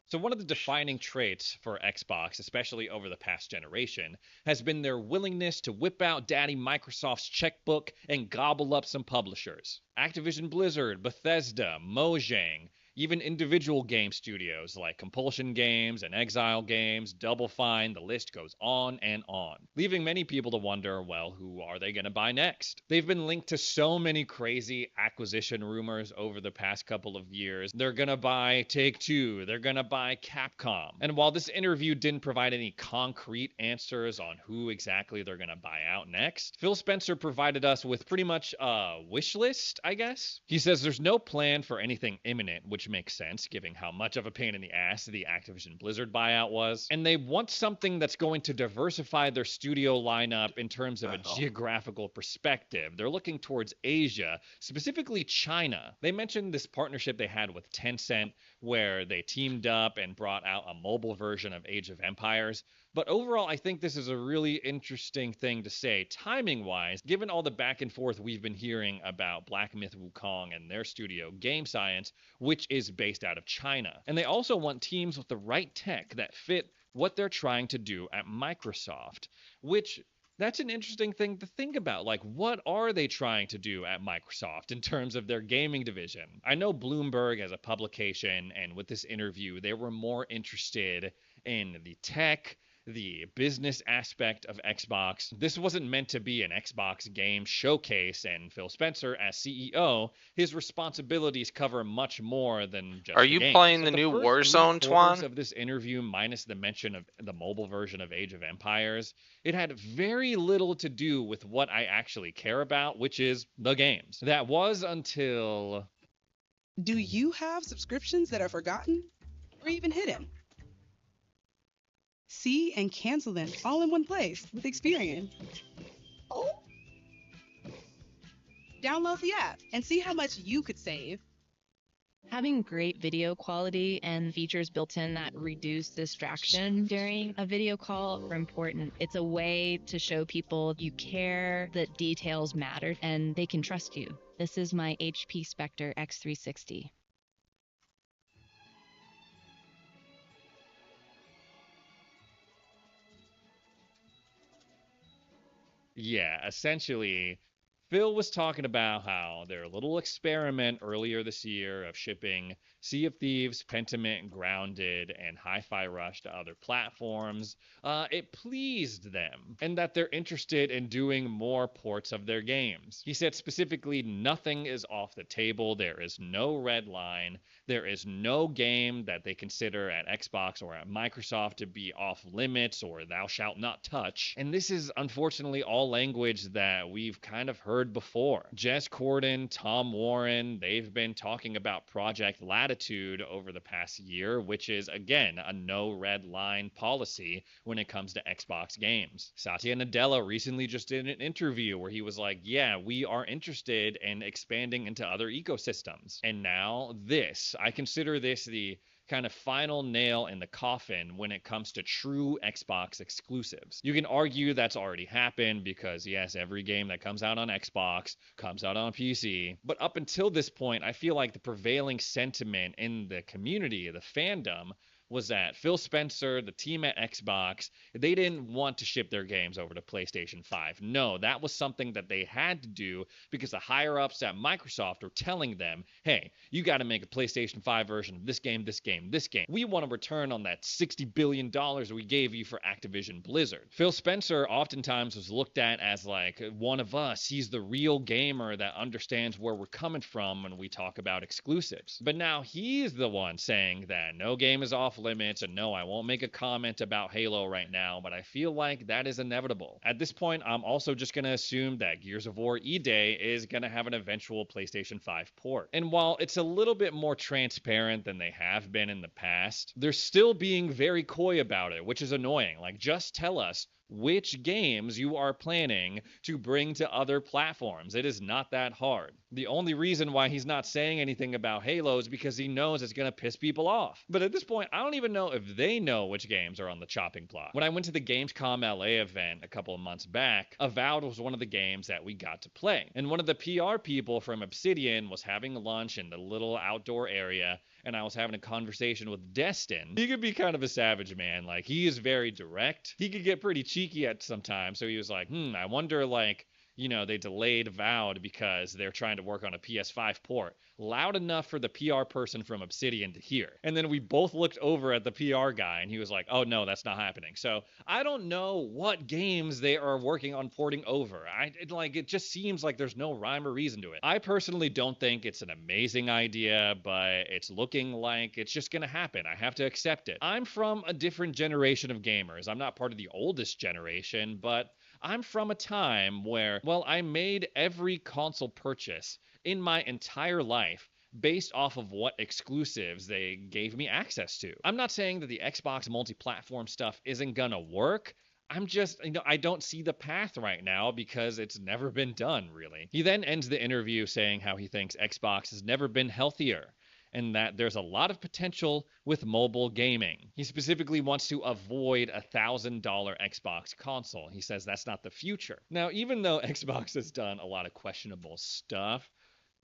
S19: So one of the defining traits for Xbox, especially over the past generation, has been their willingness to whip out Daddy Microsoft's checkbook and gobble up some publishers. Activision Blizzard, Bethesda, Mojang, even individual game studios like Compulsion Games and Exile Games, Double Fine, the list goes on and on, leaving many people to wonder, well, who are they going to buy next? They've been linked to so many crazy acquisition rumors over the past couple of years. They're going to buy Take-Two, they're going to buy Capcom. And while this interview didn't provide any concrete answers on who exactly they're going to buy out next, Phil Spencer provided us with pretty much a wish list, I guess. He says there's no plan for anything imminent, which makes sense given how much of a pain in the ass the Activision Blizzard buyout was. And they want something that's going to diversify their studio lineup in terms of a geographical perspective. They're looking towards Asia, specifically China. They mentioned this partnership they had with Tencent where they teamed up and brought out a mobile version of Age of Empires. But overall, I think this is a really interesting thing to say, timing-wise, given all the back and forth we've been hearing about Black Myth Wukong and their studio, Game Science, which is based out of China. And they also want teams with the right tech that fit what they're trying to do at Microsoft, which that's an interesting thing to think about. Like, what are they trying to do at Microsoft in terms of their gaming division? I know Bloomberg as a publication, and with this interview, they were more interested in the tech, the business aspect of Xbox. This wasn't meant to be an Xbox game showcase, and Phil Spencer, as CEO, his responsibilities cover much more than just
S1: Are you
S19: games.
S1: playing the new Warzone, Twan?
S19: Of this interview, minus the mention of the mobile version of Age of Empires, it had very little to do with what I actually care about, which is the games. That was until...
S15: Do you have subscriptions that are forgotten or even hidden? See and cancel them all in one place with Experian. Download the app and see how much you could save.
S20: Having great video quality and features built in that reduce distraction during a video call are important. It's a way to show people you care, that details matter, and they can trust you. This is my HP Spectre X360.
S19: Yeah, essentially, Phil was talking about how their little experiment earlier this year of shipping Sea of Thieves, Pentiment, Grounded, and Hi-Fi Rush to other platforms, it pleased them, and that they're interested in doing more ports of their games. He said specifically, nothing is off the table, there is no red line, there is no game that they consider at Xbox or at Microsoft to be off limits or thou shalt not touch. And this is unfortunately all language that we've kind of heard before. Jez Corden, Tom Warren, they've been talking about Project Latitude over the past year, which is again a no red line policy when it comes to Xbox games. Satya Nadella recently just did an interview where he was like, yeah, we are interested in expanding into other ecosystems. And now this, I consider this the kind of final nail in the coffin when it comes to true Xbox exclusives. You can argue that's already happened because yes, every game that comes out on Xbox comes out on PC, but up until this point, I feel like the prevailing sentiment in the community, the fandom, was that Phil Spencer, the team at Xbox, they didn't want to ship their games over to PlayStation 5. No, that was something that they had to do because the higher-ups at Microsoft were telling them, hey, you got to make a PlayStation 5 version of this game, this game, this game. We want a return on that $60 billion we gave you for Activision Blizzard. Phil Spencer oftentimes was looked at as like one of us. He's the real gamer that understands where we're coming from when we talk about exclusives. But now he's the one saying that no game is off limits, and no, I won't make a comment about Halo right now, but I feel like that is inevitable. At this point, I'm also just going to assume that Gears of War E-Day is going to have an eventual PlayStation 5 port. And while it's a little bit more transparent than they have been in the past, they're still being very coy about it, which is annoying. Like, just tell us which games you are planning to bring to other platforms. It is not that hard. The only reason why he's not saying anything about Halo is because he knows it's going to piss people off. But at this point, I don't even know if they know which games are on the chopping block. When I went to the Gamescom LA event a couple of months back, Avowed was one of the games that we got to play. And one of the PR people from Obsidian was having lunch in the little outdoor area, and I was having a conversation with Destin. He could be kind of a savage, man. Like, he is very direct. He could get pretty cheeky at some time. So he was like, I wonder, like, you know, they delayed Avowed because they're trying to work on a PS5 port. Loud enough for the PR person from Obsidian to hear. And then we both looked over at the PR guy, and he was like, oh, no, that's not happening. So I don't know what games they are working on porting over. It just seems like there's no rhyme or reason to it. I personally don't think it's an amazing idea, but it's looking like it's just going to happen. I have to accept it. I'm from a different generation of gamers. I'm not part of the oldest generation, but I'm from a time where, well, I made every console purchase in my entire life based off of what exclusives they gave me access to. I'm not saying that the Xbox multi-platform stuff isn't gonna work. I'm just, I don't see the path right now because it's never been done, really. He then ends the interview saying how he thinks Xbox has never been healthier, and that there's a lot of potential with mobile gaming. He specifically wants to avoid a $1,000 Xbox console. He says that's not the future. Now, even though Xbox has done a lot of questionable stuff,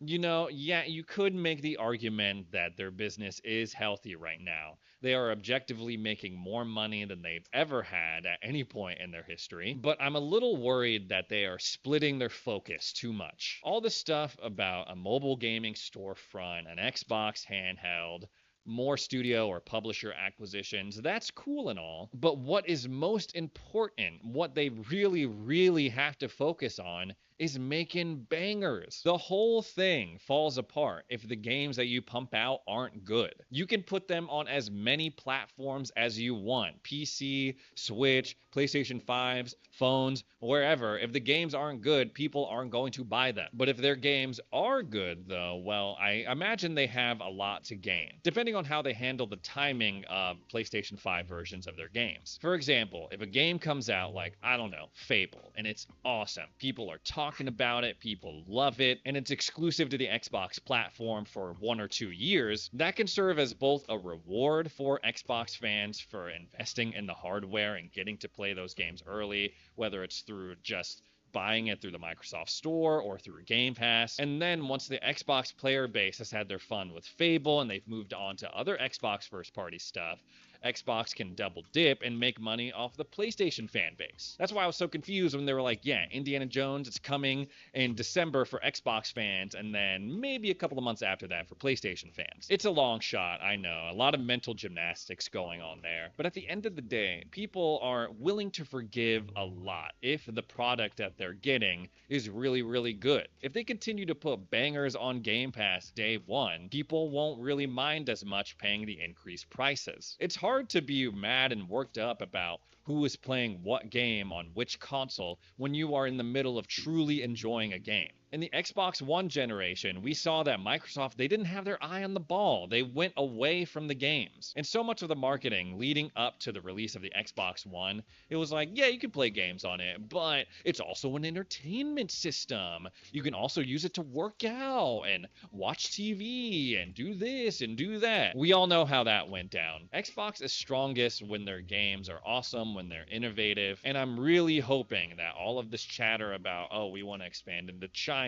S19: yeah, you could make the argument that their business is healthy right now. They are objectively making more money than they've ever had at any point in their history, but I'm a little worried that they are splitting their focus too much. All this stuff about a mobile gaming storefront, an Xbox handheld, more studio or publisher acquisitions, that's cool and all, but what is most important, what they really, really have to focus on, is making bangers. The whole thing falls apart if the games that you pump out aren't good. You can put them on as many platforms as you want. PC, Switch, PlayStation 5s, phones, wherever. If the games aren't good, people aren't going to buy them. But if their games are good, though, well, I imagine they have a lot to gain, depending on how they handle the timing of PlayStation 5 versions of their games. For example, if a game comes out like, I don't know, Fable, and it's awesome. People are talking talking about it, people love it, and it's exclusive to the Xbox platform for 1 or 2 years, that can serve as both a reward for Xbox fans for investing in the hardware and getting to play those games early, whether it's through just buying it through the Microsoft Store or through Game Pass. And then once the Xbox player base has had their fun with Fable and they've moved on to other Xbox first-party stuff, Xbox can double dip and make money off the PlayStation fan base. That's why I was so confused when they were like, yeah, Indiana Jones, it's coming in December for Xbox fans, and then maybe a couple of months after that for PlayStation fans. It's a long shot, I know. A lot of mental gymnastics going on there. But at the end of the day, people are willing to forgive a lot if the product that they're getting is really, really good. If they continue to put bangers on Game Pass day one, people won't really mind as much paying the increased prices. It's hard to be mad and worked up about who is playing what game on which console when you are in the middle of truly enjoying a game. In the Xbox One generation, we saw that Microsoft, they didn't have their eye on the ball. They went away from the games. And so much of the marketing leading up to the release of the Xbox One, it was like, yeah, you can play games on it, but it's also an entertainment system. You can also use it to work out and watch TV and do this and do that. We all know how that went down. Xbox is strongest when their games are awesome, when they're innovative, and I'm really hoping that all of this chatter about, oh, we want to expand into China,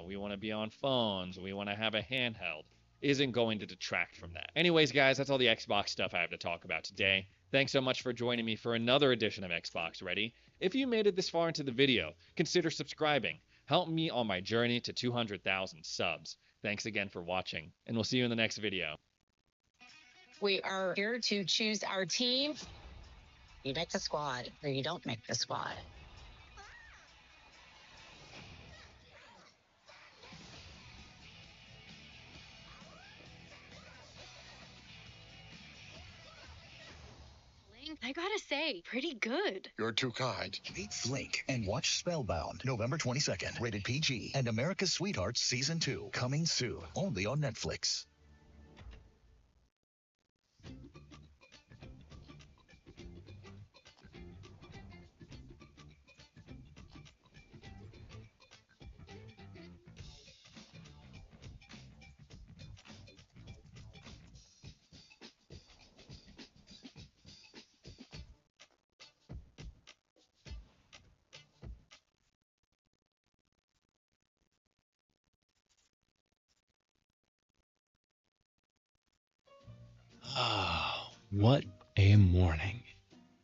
S19: we want to be on phones, we want to have a handheld, isn't going to detract from that. Anyways, guys, that's all the Xbox stuff I have to talk about today. Thanks so much for joining me for another edition of Xbox Ready. If you made it this far into the video, consider subscribing. Help me on my journey to 200,000 subs. Thanks again for watching, and we'll see you in the next video.
S14: We are here to choose our team. You make the squad, or you don't make the squad.
S20: I gotta say, pretty good.
S21: You're too kind.
S23: Meet Flink and watch Spellbound, November 22nd. Rated PG. And America's Sweethearts Season 2. Coming soon. Only on Netflix.
S24: Oh, what a morning.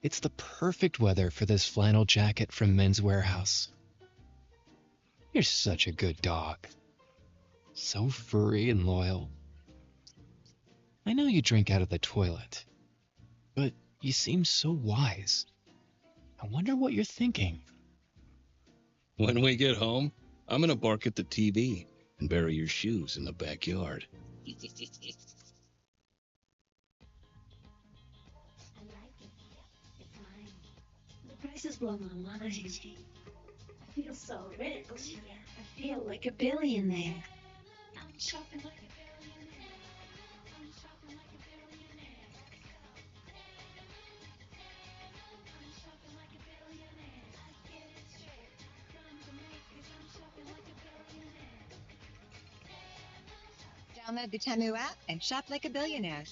S24: It's the perfect weather for this flannel jacket from Men's Warehouse. You're such a good dog. So furry and loyal. I know you drink out of the toilet, but you seem so wise. I wonder what you're thinking.
S25: When we get home, I'm gonna bark at the TV and bury your shoes in the backyard.
S8: Prices blow my mind. I feel so rich. I feel like a billionaire. I'm shopping like a billionaire. I'm shopping like a billionaire. I'm shopping like a billionaire. I get it straight. Time to make it. I'm shopping like a billionaire.
S26: Download the Temu app and shop like a billionaire.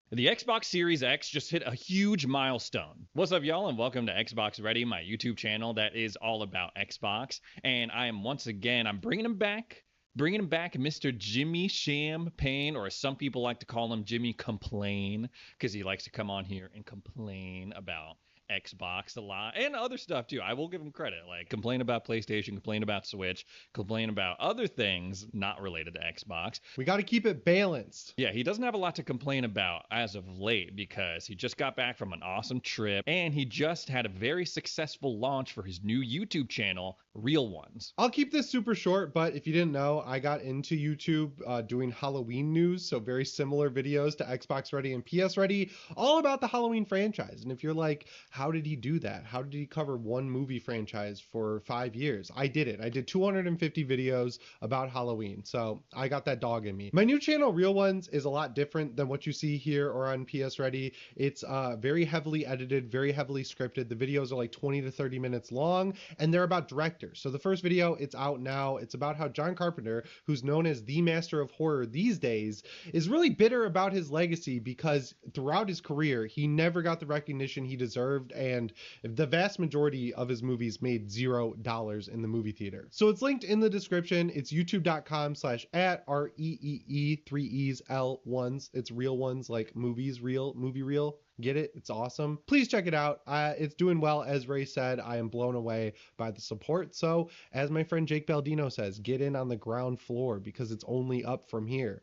S19: The Xbox Series X just hit a huge milestone. What's up, y'all, and welcome to Xbox Ready, my YouTube channel that is all about Xbox. And I am once again, I'm bringing him back, Mr. Jimmy Champagne, or as some people like to call him, Jimmy Complain, because he likes to come on here and complain about Xbox a lot and other stuff too. I will give him credit, like complain about PlayStation, complain about Switch, complain about other things not related to Xbox.
S27: We got to keep it balanced.
S19: Yeah, he doesn't have a lot to complain about as of late because he just got back from an awesome trip and he just had a very successful launch for his new YouTube channel, Real Ones.
S27: I'll keep this super short, but if you didn't know, I got into YouTube doing Halloween news, so very similar videos to Xbox Ready and PS Ready, all about the Halloween franchise. And if you're like, how did he do that? How did he cover one movie franchise for 5 years? I did it. I did 250 videos about Halloween. So I got that dog in me. My new channel, Real Ones, is a lot different than what you see here or on PS Ready. It's very heavily edited, very heavily scripted. The videos are like 20 to 30 minutes long, and they're about directors. director. So the first video, it's out now. It's about how John Carpenter, who's known as the master of horror these days, is really bitter about his legacy because throughout his career, he never got the recognition he deserved, and the vast majority of his movies made $0 in the movie theater. So it's linked in the description. It's youtube.com/@REEE 3E's L1s. It's real ones, like movies real, movie reel. Get it? It's awesome. Please check it out. It's doing well. As Ray said, I am blown away by the support. So as my friend Jake Baldino says, get in on the ground floor because it's only up from here.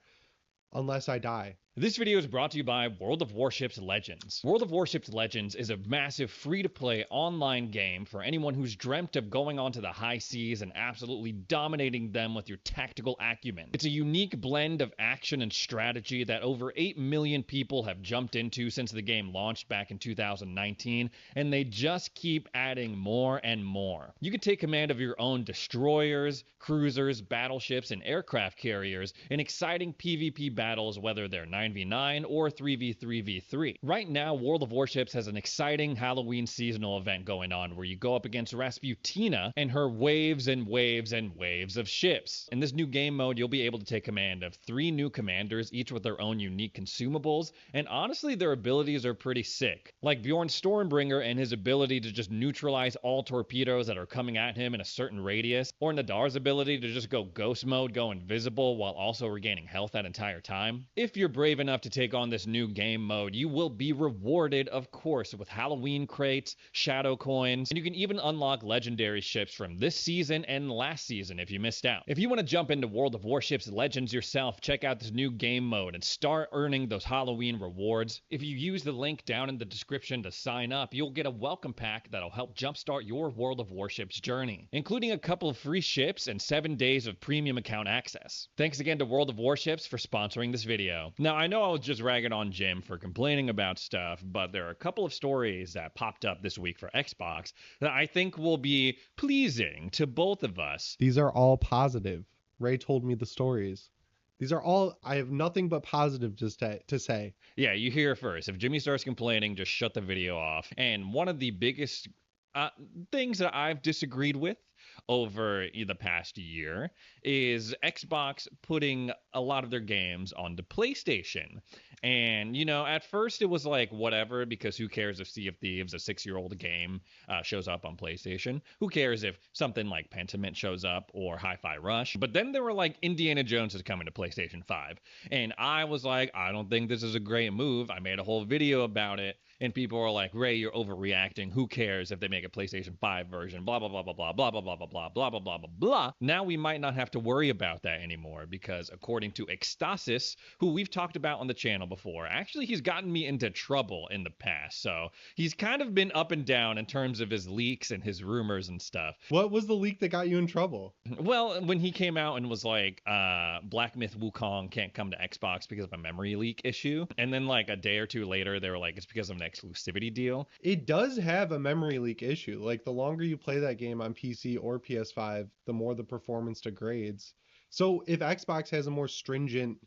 S27: Unless I die.
S19: This video is brought to you by World of Warships Legends. World of Warships Legends is a massive free-to-play online game for anyone who's dreamt of going onto the high seas and absolutely dominating them with your tactical acumen. It's a unique blend of action and strategy that over 8 million people have jumped into since the game launched back in 2019, and they just keep adding more and more. You can take command of your own destroyers, cruisers, battleships, and aircraft carriers in exciting PvP battles, whether they're 9v9 or 3v3v3. Right now, World of Warships has an exciting Halloween seasonal event going on where you go up against Rasputina and her waves and waves and waves of ships. In this new game mode, you'll be able to take command of 3 new commanders, each with their own unique consumables, and honestly, their abilities are pretty sick. Like Bjorn Stormbringer and his ability to just neutralize all torpedoes that are coming at him in a certain radius, or Nadar's ability to just go ghost mode, go invisible, while also regaining health that entire time. If you're brave enough to take on this new game mode, you will be rewarded, of course, with Halloween crates, shadow coins, and you can even unlock legendary ships from this season and last season if you missed out. If you want to jump into World of Warships Legends yourself, check out this new game mode and start earning those Halloween rewards. If you use the link down in the description to sign up, you'll get a welcome pack that'll help jumpstart your World of Warships journey, including a couple of free ships and 7 days of premium account access. Thanks again to World of Warships for sponsoring this video. Now, I know I was just ragging on Jim for complaining about stuff, but there are a couple of stories that popped up this week for Xbox that I think will be pleasing to both of us.
S27: These are all positive. Ray told me the stories. These are all, I have nothing but positive just to say.
S19: Yeah, you hear it first. If Jimmy starts complaining, just shut the video off. And one of the biggest things that I've disagreed with over the past year is Xbox putting a lot of their games onto PlayStation. And, you know, at first it was like, whatever, because who cares if Sea of Thieves, a 6-year-old game, shows up on PlayStation? Who cares if something like Pentiment shows up or Hi-Fi Rush? But then they were like, Indiana Jones is coming to PlayStation 5. And I was like, I don't think this is a great move. I made a whole video about it. And people are like, Ray, you're overreacting. Who cares if they make a PlayStation 5 version? Blah, blah, blah, blah, blah, blah, blah, blah, blah, blah, blah, blah, blah, blah, blah. Now we might not have to worry about that anymore because according to Ecstasis, who we've talked about on the channel before, actually he's gotten me into trouble in the past. So he's kind of been up and down in terms of his leaks and his rumors and stuff.
S27: What was the leak that got you in trouble?
S19: Well, when he came out and was like, Black Myth Wukong can't come to Xbox because of a memory leak issue. And then like a day or two later, they were like, it's because of an exclusivity deal.
S27: It does have a memory leak issue. Like the longer you play that game on PC or PS5, the more the performance degrades. So if Xbox has a more stringent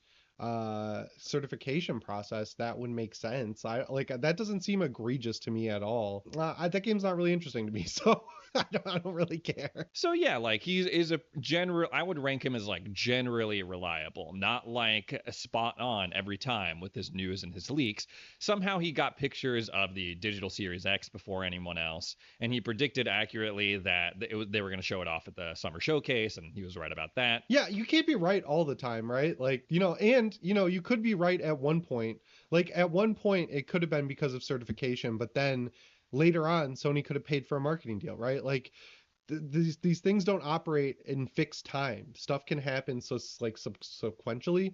S27: certification process, that would make sense. That doesn't seem egregious to me at all. That game's not really interesting to me, so I don't really care.
S19: So yeah, like he is a general. I would rank him as like generally reliable, not like spot on every time with his news and his leaks. Somehow he got pictures of the digital Series X before anyone else, and he predicted accurately that they were going to show it off at the summer showcase, and he was right about that.
S27: Yeah, you can't be right all the time, right? Like, you know, and you know, you could be right at one point. Like at one point it could have been because of certification, but then later on Sony could have paid for a marketing deal, right? Like these things don't operate in fixed time. Stuff can happen sequentially,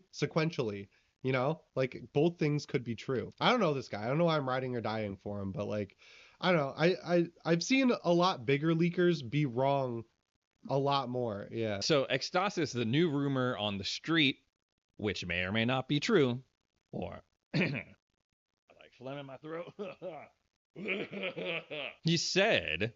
S27: you know? Like both things could be true. I don't know this guy. I don't know why I'm riding or dying for him, but like I don't know. I've seen a lot bigger leakers be wrong a lot more. Yeah.
S19: So Ecstasis, the new rumor on the street, which may or may not be true, or I like phlegm in my throat. He said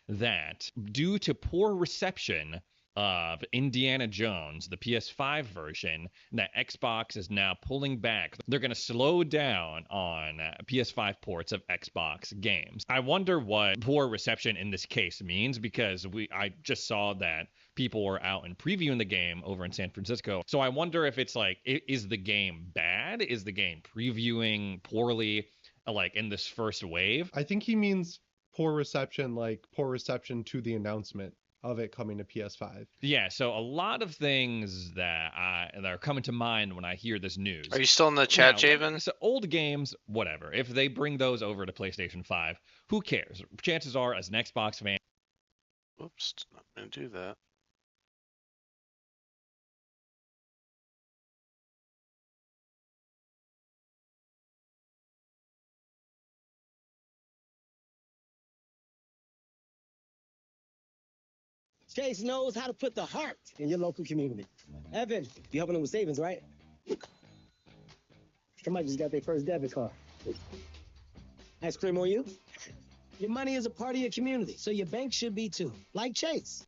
S19: that due to poor reception of Indiana Jones, the PS5 version, that Xbox is now pulling back. They're going to slow down on PS5 ports of Xbox games. I wonder what poor reception in this case means, because I just saw that people were out and previewing the game over in San Francisco. So I wonder if it's like, is the game bad? Is the game previewing poorly, like in this first wave?
S27: I think he means poor reception, like poor reception to the announcement of it coming to PS5.
S19: Yeah, so a lot of things that are coming to mind when I hear this news.
S1: Are you still in the chat,
S19: Now,
S1: Javen?
S19: So old games, whatever. If they bring those over to PlayStation 5, who cares? Chances are, as an Xbox fan.
S1: Whoops, not gonna do that.
S4: Chase knows how to put the heart in your local community. Evan, you helping them with savings, right? Somebody just got their first debit card. Ice cream on you? Your money is a part of your community, so your bank should be too, like Chase.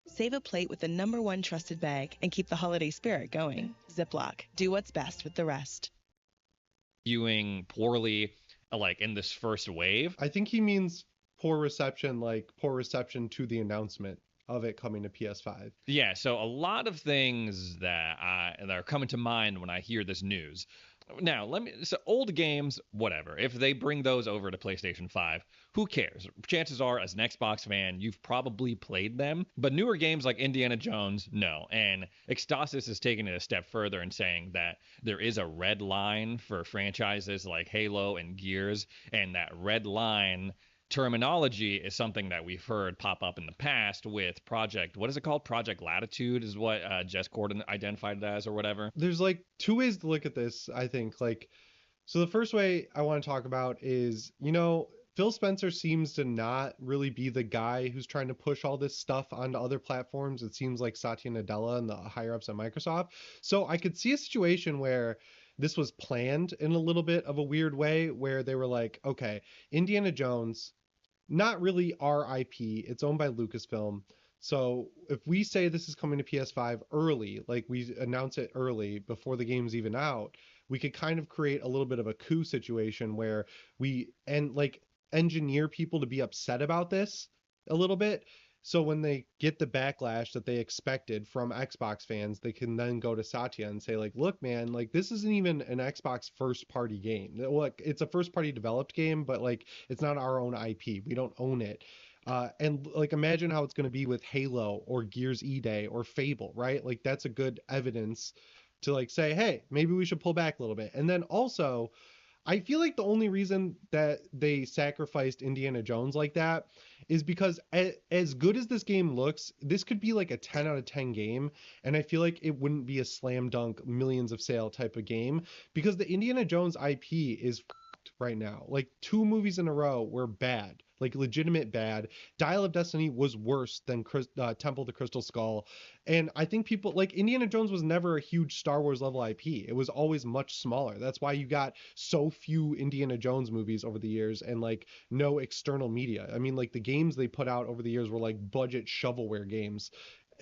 S5: Save a plate with the #1 trusted bag and keep the holiday spirit going. Ziploc. Do what's best with the rest.
S19: Viewing poorly, like in this first wave.
S27: I think he means poor reception, like poor reception to the announcement of it coming to PS5.
S19: Yeah, so a lot of things that are coming to mind when I hear this news. Now, so old games, whatever. If they bring those over to PlayStation 5, who cares? Chances are, as an Xbox fan, you've probably played them. But newer games like Indiana Jones, no. And Extasis is taking it a step further and saying that there is a red line for franchises like Halo and Gears, and that red line terminology is something that we've heard pop up in the past with what is it called? Project Latitude is what Jess Gordon identified it as, or whatever.
S27: There's like two ways to look at this, I think. So the first way I want to talk about is, Phil Spencer seems to not really be the guy who's trying to push all this stuff onto other platforms. It seems like Satya Nadella and the higher ups at Microsoft. So I could see a situation where this was planned in a little bit of a weird way, where they were like, okay, Indiana Jones, not really our IP. It's owned by Lucasfilm. So if we say this is coming to PS5 early, like we announce it early before the game's even out, we could kind of create a little bit of a coup situation where we engineer people to be upset about this a little bit. So when they get the backlash that they expected from Xbox fans, they can then go to Satya and say, like, look, man, like, this isn't even an Xbox first party game. Look, it's a first party developed game, but like, it's not our own IP. We don't own it. And like, imagine how it's going to be with Halo or Gears E-Day or Fable, right? Like, that's a good evidence to like say, hey, maybe we should pull back a little bit. And then also, I feel like the only reason that they sacrificed Indiana Jones like that is because as good as this game looks, this could be like a 10 out of 10 game. And I feel like it wouldn't be a slam dunk, millions of sale type of game, because the Indiana Jones IP is right now. Like 2 movies in a row were bad, like legitimate bad. Dial of Destiny was worse than Temple of the Crystal Skull. And I think people like Indiana Jones was never a huge Star Wars level IP. It was always much smaller. That's why you got so few Indiana Jones movies over the years and like no external media. I mean, like the games they put out over the years were like budget shovelware games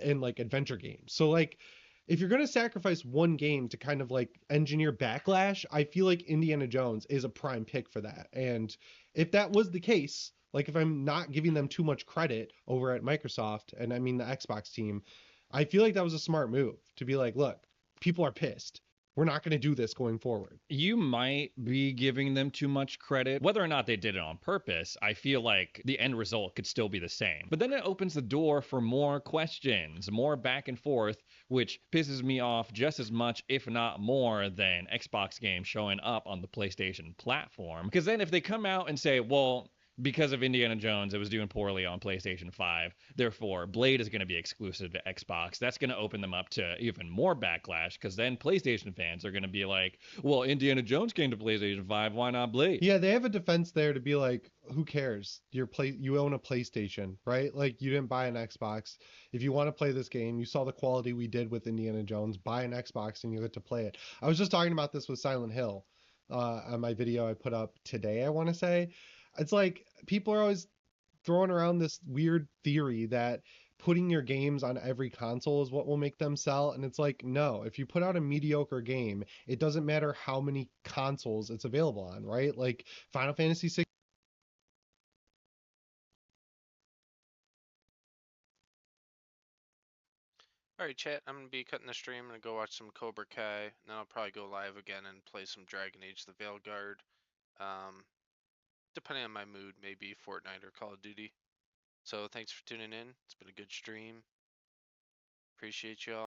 S27: and like adventure games. So like, if you're going to sacrifice one game to kind of like engineer backlash, I feel like Indiana Jones is a prime pick for that. And if that was the case, like if I'm not giving them too much credit over at Microsoft, and I mean the Xbox team, I feel like that was a smart move to be like, look, people are pissed. We're not going to do this going forward.
S19: You might be giving them too much credit. Whether or not they did it on purpose, I feel like the end result could still be the same. But then it opens the door for more questions, more back and forth, which pisses me off just as much, if not more, than Xbox games showing up on the PlayStation platform. Because then if they come out and say, well, because of Indiana Jones, it was doing poorly on PlayStation 5. Therefore, Blade is going to be exclusive to Xbox. That's going to open them up to even more backlash, because then PlayStation fans are going to be like, well, Indiana Jones came to PlayStation 5. Why not Blade?
S27: Yeah, they have a defense there to be like, who cares? You own a PlayStation, right? Like, you didn't buy an Xbox. If you want to play this game, you saw the quality we did with Indiana Jones, buy an Xbox and you get to play it. I was just talking about this with Silent Hill on my video I put up today, I want to say. It's like people are always throwing around this weird theory that putting your games on every console is what will make them sell. And it's like, no, if you put out a mediocre game, it doesn't matter how many consoles it's available on, right? Like Final Fantasy 6.
S1: Alright, chat, I'm gonna be cutting the stream. I'm gonna go watch some Cobra Kai, and then I'll probably go live again and play some Dragon Age the Veilguard. Depending on my mood, maybe Fortnite or Call of Duty. So thanks for tuning in. It's been a good stream. Appreciate y'all.